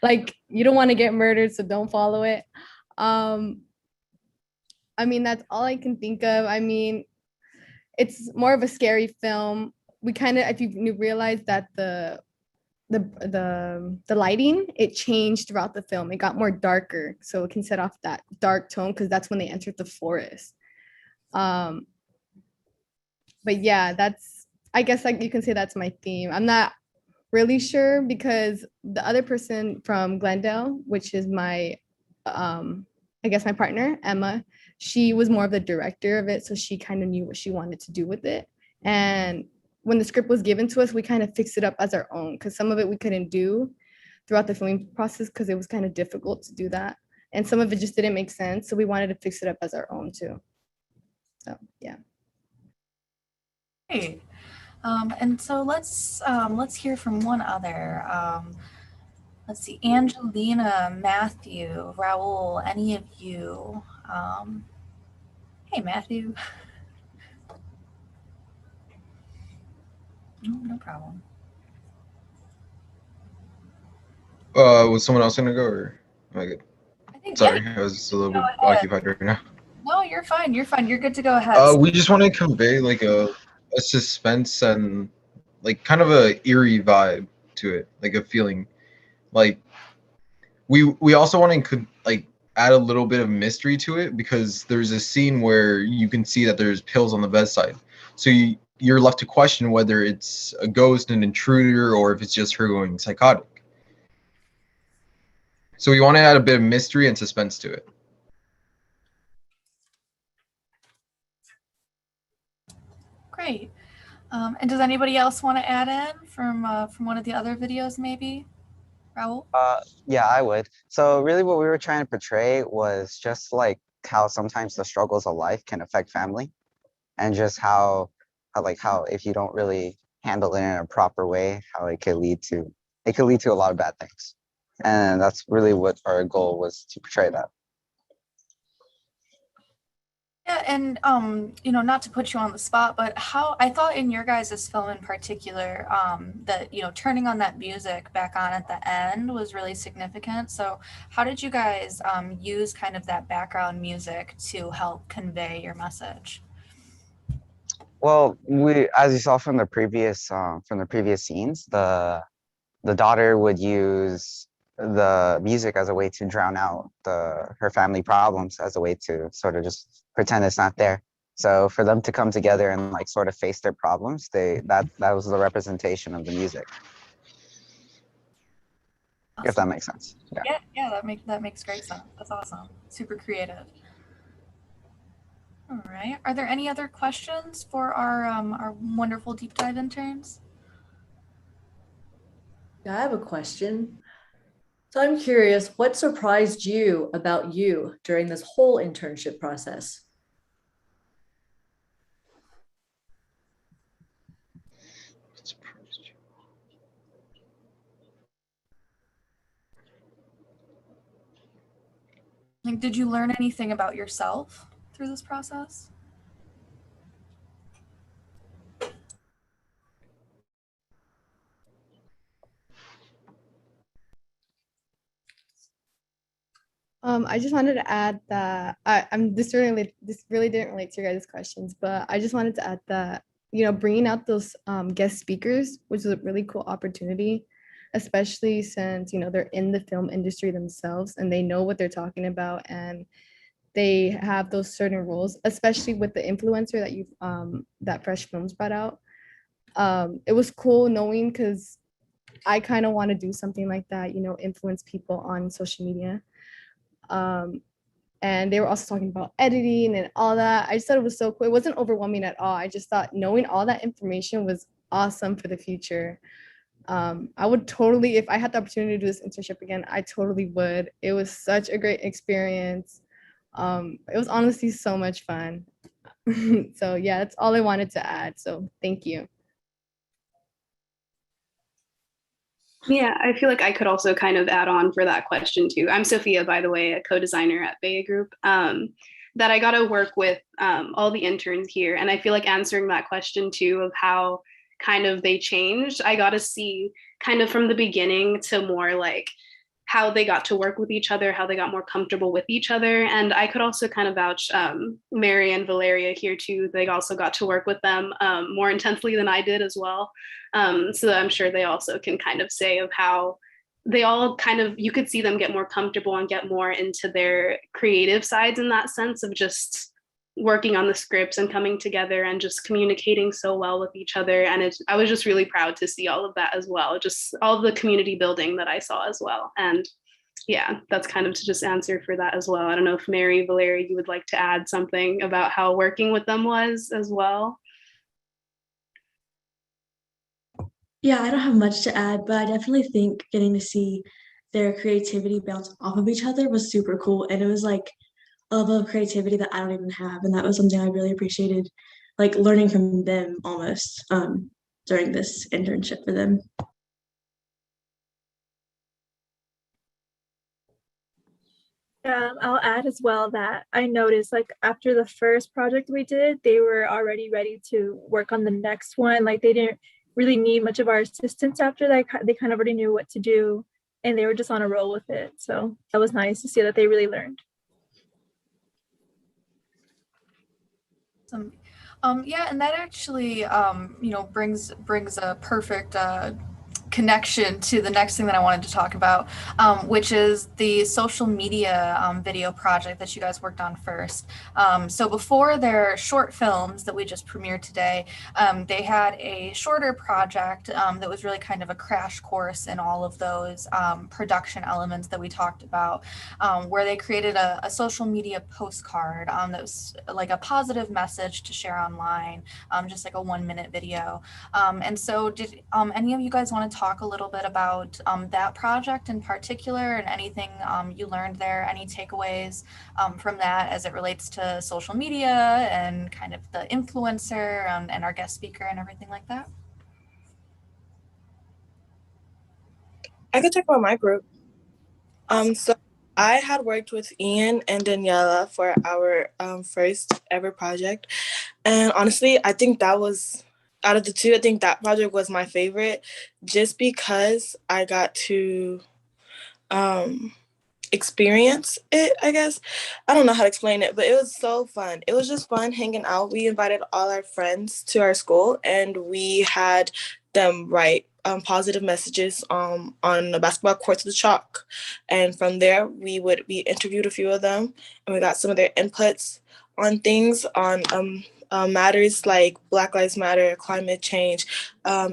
Like, you don't want to get murdered, so don't follow it. I mean, that's all I can think of. I mean, it's more of a scary film. We kind of, if you realize that the lighting, it changed throughout the film. It got more darker, so it can set off that dark tone because that's when they entered the forest. But yeah, I guess like you can say that's my theme. I'm not really sure because the other person from Glendale, which is my I guess my partner, Emma, she was more of the director of it, so she kind of knew what she wanted to do with it. And when the script was given to us, we kind of fixed it up as our own because some of it we couldn't do throughout the filming process because it was kind of difficult to do that. And some of it just didn't make sense. So we wanted to fix it up as our own too. So, yeah. Great. And so let's hear from one other. Let's see, Angelina, Matthew, Raul, any of you. Hey, Matthew. No problem. Was someone else gonna go, or am I good? Sorry, yeah, I was a little bit occupied right now. No, you're fine. You're fine. You're good to go ahead. We just want to convey like a suspense and like kind of a eerie vibe to it, like a feeling. Like we also want to like add a little bit of mystery to it because there's a scene where you can see that there's pills on the bedside, so you're left to question whether it's a ghost, an intruder, or if it's just her going psychotic. So we want to add a bit of mystery and suspense to it. Great. And does anybody else want to add in from one of the other videos, maybe? Raul? Yeah, I would. So really what we were trying to portray was just like how sometimes the struggles of life can affect family. and just how if you don't really handle it in a proper way, how it could lead to a lot of bad things. And that's really what our goal was, to portray that. Yeah, and not to put you on the spot, but how I thought in your guys' film in particular, that turning on that music back on at the end was really significant. So how did you guys use kind of that background music to help convey your message? Well, as you saw from the previous scenes, the daughter would use the music as a way to drown out her family problems, as a way to sort of just pretend it's not there. So for them to come together and like sort of face their problems, that was the representation of the music. Awesome. If that makes sense. Yeah, that makes great sense. That's awesome. Super creative. All right. Are there any other questions for our wonderful deep dive interns? Yeah, I have a question. So I'm curious, what surprised you about you during this whole internship process? Like, did you learn anything about yourself through this process? I just wanted to add that this really didn't relate to your guys' questions, but I just wanted to add that bringing out those guest speakers, which is a really cool opportunity, especially since they're in the film industry themselves and they know what they're talking about and they have those certain roles, especially with the influencer that Fresh Films brought out. It was cool knowing, because I kind of want to do something like that, influence people on social media. And they were also talking about editing and all that. I just thought it was so cool. It wasn't overwhelming at all. I just thought knowing all that information was awesome for the future. I would totally, if I had the opportunity to do this internship again, I totally would. It was such a great experience. It was honestly so much fun. So yeah, that's all I wanted to add. So thank you. Yeah, I feel like I could also kind of add on for that question too. I'm Sophia, by the way, a co-designer at Bay Group. That I got to work with all the interns here, and I feel like answering that question too of how kind of they changed. I got to see kind of from the beginning to more like how they got to work with each other, how they got more comfortable with each other. And I could also kind of vouch Mary and Valeria here too. They also got to work with them more intensely than I did as well. So I'm sure they also can kind of say of how they all kind of, you could see them get more comfortable and get more into their creative sides in that sense of just working on the scripts and coming together and just communicating so well with each other. And I was just really proud to see all of that as well, just all the community building that I saw as well. And yeah, that's kind of to just answer for that as well. I don't know if Mary, Valeria, you would like to add something about how working with them was as well. Yeah, I don't have much to add, but I definitely think getting to see their creativity bounce off of each other was super cool. And it was like a level of creativity that I don't even have. And that was something I really appreciated, like learning from them almost during this internship for them. I'll add as well that I noticed like after the first project we did, they were already ready to work on the next one. Like they didn't really need much of our assistance after that. They kind of already knew what to do and they were just on a roll with it. So that was nice to see that they really learned. Yeah, and that actually, brings a perfect connection to the next thing that I wanted to talk about, which is the social media video project that you guys worked on first. So before their short films that we just premiered today, they had a shorter project that was really kind of a crash course in all of those production elements that we talked about, where they created a social media postcard that was like a positive message to share online, just like a 1-minute video. And so did any of you guys want to talk talk a little bit about that project in particular and anything you learned there, any takeaways from that as it relates to social media and kind of the influencer and our guest speaker and everything like that? I could talk about my group. So I had worked with Ian and Daniela for our first ever project. And honestly, I think that was, out of the two, I think that project was my favorite just because I got to experience it, I guess. I don't know how to explain it, but it was so fun. It was just fun hanging out. We invited all our friends to our school and we had them write positive messages on the basketball courts with chalk. And from there, we interviewed a few of them and we got some of their inputs on things, on matters like Black Lives Matter, climate change,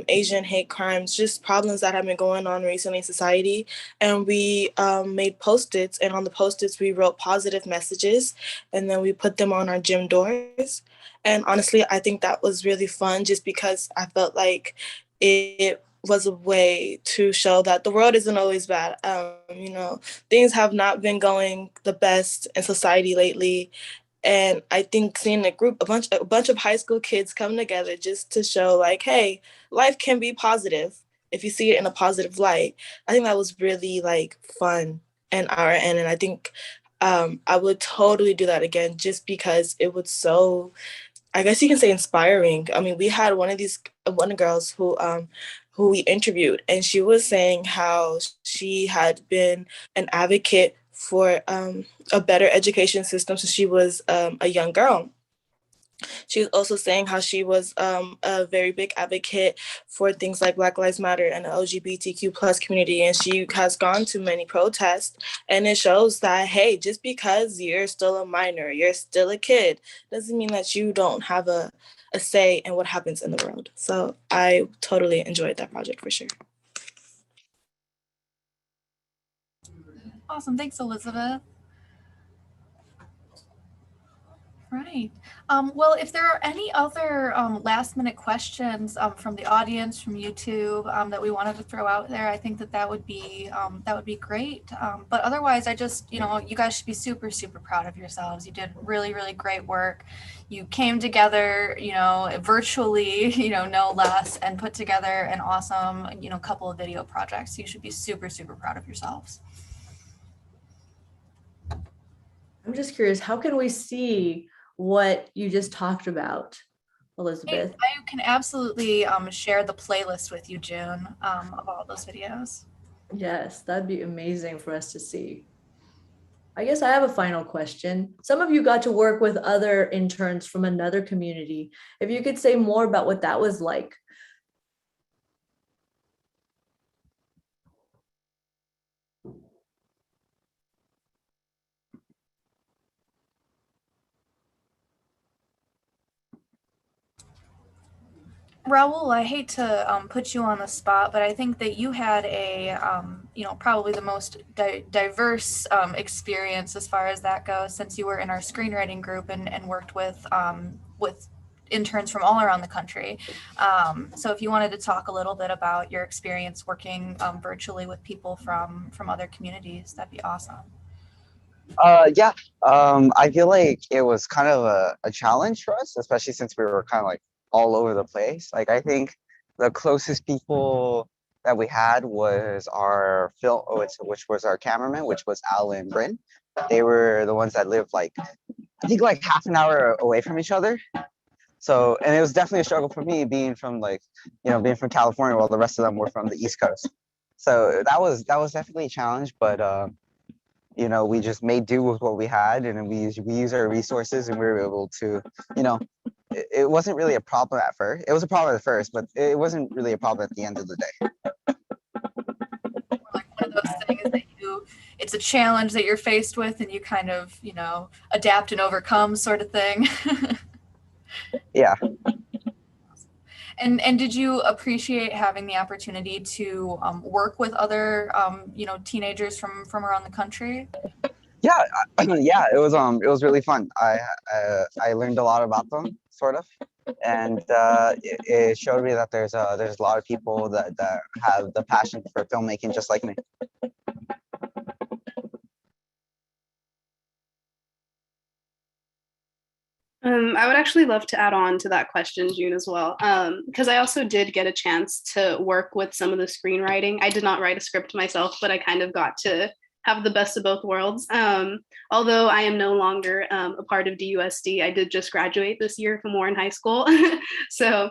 Asian hate crimes, just problems that have been going on recently in society. And we made Post-its, and on the Post-its we wrote positive messages, and then we put them on our gym doors. And honestly, I think that was really fun just because I felt like it was a way to show that the world isn't always bad. Things have not been going the best in society lately. And I think seeing a bunch of high school kids come together just to show like, hey, life can be positive if you see it in a positive light. I think that was really like fun in our end. And I think I would totally do that again just because it was so, I guess you can say, inspiring. I mean, we had one of the girls who we interviewed, and she was saying how she had been an advocate for a better education system since she was a young girl. She was also saying how she was a very big advocate for things like Black Lives Matter and the LGBTQ plus community. And she has gone to many protests, and it shows that, hey, just because you're still a minor, you're still a kid, doesn't mean that you don't have a say in what happens in the world. So I totally enjoyed that project for sure. Awesome. Thanks, Elizabeth. Right. Well, if there are any other last minute questions from the audience, from YouTube, that we wanted to throw out there, I think that would be great. But otherwise, I just, you guys should be super, super proud of yourselves. You did really, really great work. You came together, virtually, no less, and put together an awesome, couple of video projects. You should be super, super proud of yourselves. I'm just curious, how can we see what you just talked about, Elizabeth? I can absolutely share the playlist with you, June, of all those videos. Yes, that'd be amazing for us to see. I guess I have a final question. Some of you got to work with other interns from another community. If you could say more about what that was like. Raul, I hate to put you on the spot, but I think that you had a, probably the most diverse experience as far as that goes, since you were in our screenwriting group and worked with interns from all around the country. So if you wanted to talk a little bit about your experience working virtually with people from other communities, that'd be awesome. Yeah, I feel like it was kind of a challenge for us, especially since we were kind of like all over the place. Like, I think the closest people that we had was our which was our cameraman, which was Al and Bryn. They were the ones that lived like, I think like half an hour away from each other. So, and it was definitely a struggle for me being from being from California while the rest of them were from the East Coast. So that was definitely a challenge, but we just made do with what we had, and we use our resources, and we were able to, it wasn't really a problem at first. It was a problem at first, but it wasn't really a problem at the end of the day. Like one of those things that it's a challenge that you're faced with, and you kind of, adapt and overcome, sort of thing. Yeah. And did you appreciate having the opportunity to work with other, teenagers from around the country? Yeah, yeah, it was really fun. I learned a lot about them, sort of, and it showed me that there's a lot of people that have the passion for filmmaking just like me. I would actually love to add on to that question, June, as well, because I also did get a chance to work with some of the screenwriting. I did not write a script myself, but I kind of got to have the best of both worlds. Although I am no longer a part of DUSD, I did just graduate this year from Warren High School. So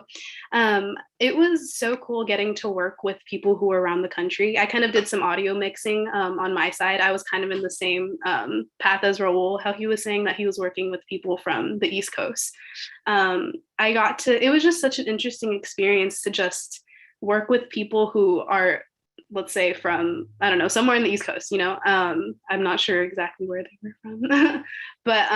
it was so cool getting to work with people who were around the country. I kind of did some audio mixing on my side. I was kind of in the same path as Raul, how he was saying that he was working with people from the East Coast. It was just such an interesting experience to just work with people who are, let's say, from, I don't know, somewhere in the East Coast, I'm not sure exactly where they were from. But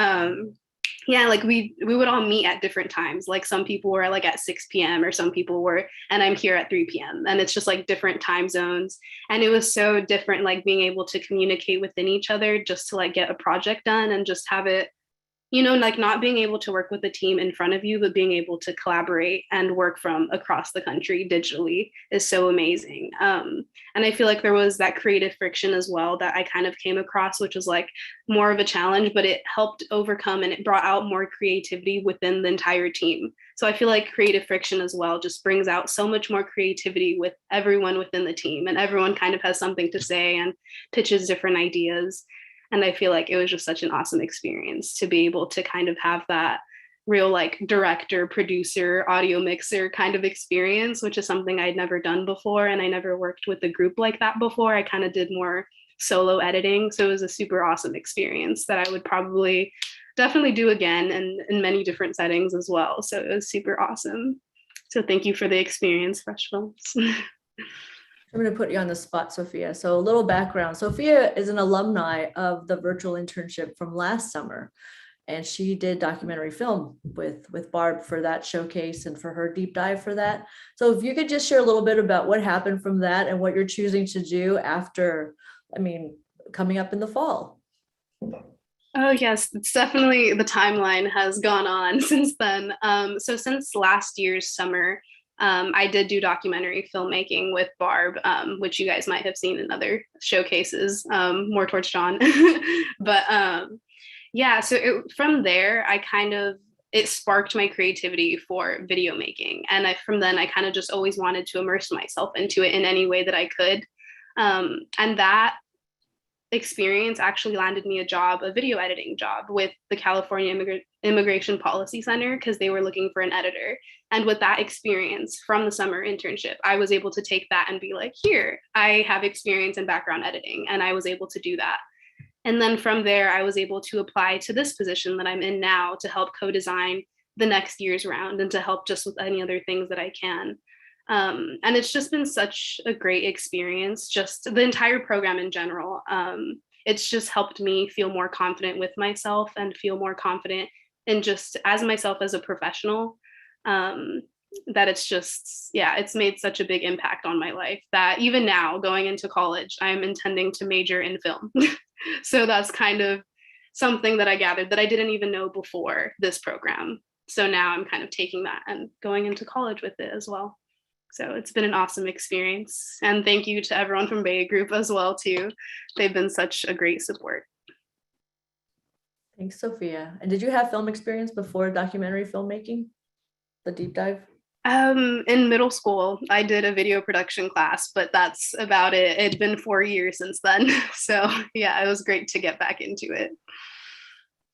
yeah, like we would all meet at different times. Like some people were like at 6 p.m. or some people were, and I'm here at 3 p.m. And it's just like different time zones. And it was so different, like being able to communicate within each other just to like get a project done and just have it, like not being able to work with a team in front of you, but being able to collaborate and work from across the country digitally is so amazing. And I feel like there was that creative friction as well that I kind of came across, which was like more of a challenge, but it helped overcome and it brought out more creativity within the entire team. So I feel like creative friction as well just brings out so much more creativity with everyone within the team, and everyone kind of has something to say and pitches different ideas. And I feel like it was just such an awesome experience to be able to kind of have that real like director, producer, audio mixer kind of experience, which is something I'd never done before. And I never worked with a group like that before. I kind of did more solo editing. So it was a super awesome experience that I would probably definitely do again and in many different settings as well. So it was super awesome. So thank you for the experience, Fresh Films. I'm going to put you on the spot, Sophia. So a little background. Sophia is an alumni of the virtual internship from last summer, and she did documentary film with Barb for that showcase and for her deep dive for that. So if you could just share a little bit about what happened from that and what you're choosing to do after, coming up in the fall. Oh yes, it's definitely, the timeline has gone on since then. So since last year's summer, I did do documentary filmmaking with Barb, which you guys might have seen in other showcases, more towards John. But yeah, so from there, it sparked my creativity for video making. And from then, I kind of just always wanted to immerse myself into it in any way that I could. And that experience actually landed me a video editing job with the California Immigration Policy Center, because they were looking for an editor. And with that experience from the summer internship, I was able to take that and be like, here, I have experience in background editing, and I was able to do that. And then from there, I was able to apply to this position that I'm in now to help co-design the next year's round and to help just with any other things that I can. And it's just been such a great experience, just the entire program in general. It's just helped me feel more confident with myself and feel more confident in just as myself as a professional. That it's just, yeah, it's made such a big impact on my life that even now going into college, I'm intending to major in film. So that's kind of something that I gathered that I didn't even know before this program. So now I'm kind of taking that and going into college with it as well. So it's been an awesome experience. And thank you to everyone from Bay Group as well too. They've been such a great support. Thanks, Sophia. And did you have film experience before documentary filmmaking, the deep dive? In middle school, I did a video production class, but that's about it. It'd been 4 years since then. So yeah, it was great to get back into it.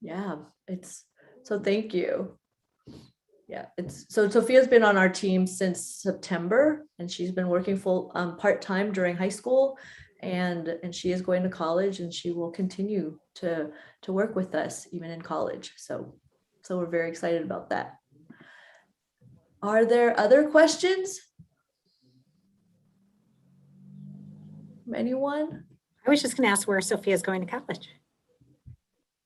Yeah, so thank you. Yeah, so Sophia's been on our team since September, and she's been working full part-time during high school, and she is going to college, and she will continue to work with us even in college. So we're very excited about that. Are there other questions? Anyone? I was just going to ask where Sophia's going to college.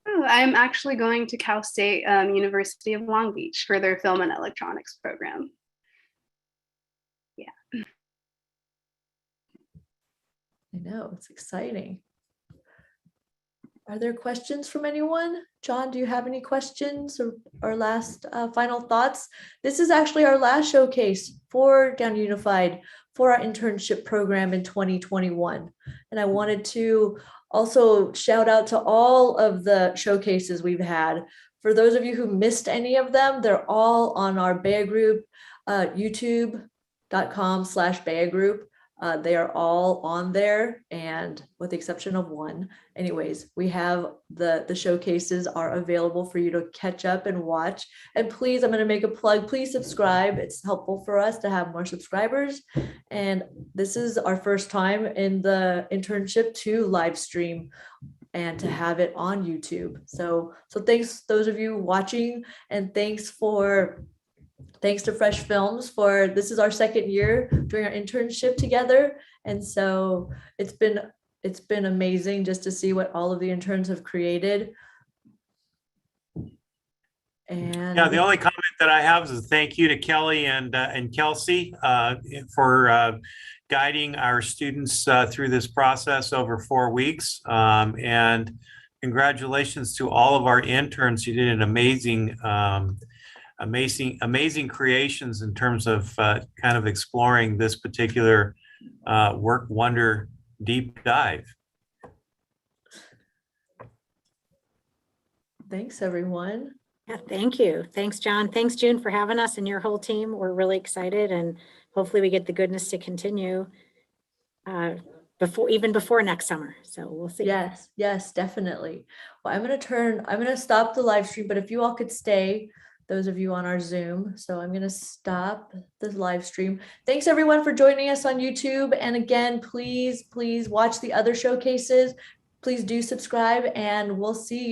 Oh, I'm actually going to Cal State University of Long Beach for their film and electronics program. Yeah. I know, it's exciting. Are there questions from anyone? John, do you have any questions or last final thoughts? This is actually our last showcase for Down Unified for our internship program in 2021. And I wanted to also shout out to all of the showcases we've had. For those of you who missed any of them, they're all on our Bea Group, youtube.com/Bea Group. They are all on there, and with the exception of one. Anyways, we have the showcases are available for you to catch up and watch. And please, I'm going to make a plug. Please subscribe. It's helpful for us to have more subscribers. And this is our first time in the internship to live stream and to have it on YouTube. So thanks those of you watching, and thanks to Fresh Films for this is our second year doing our internship together. And so it's been amazing just to see what all of the interns have created. And yeah, the only comment that I have is a thank you to Kelly and Kelsey for guiding our students through this process over 4 weeks. And congratulations to all of our interns who did an amazing creations in terms of kind of exploring this particular work wonder deep dive. Thanks, everyone. Yeah, thank you. Thanks, John. Thanks, June, for having us and your whole team. We're really excited, and hopefully we get the goodness to continue even before next summer. So we'll see. Yes, definitely. Well, I'm going to stop the live stream, but if you all could stay, those of you on our Zoom. So I'm going to stop the live stream. Thanks everyone for joining us on YouTube. And again, please watch the other showcases. Please do subscribe, and we'll see you.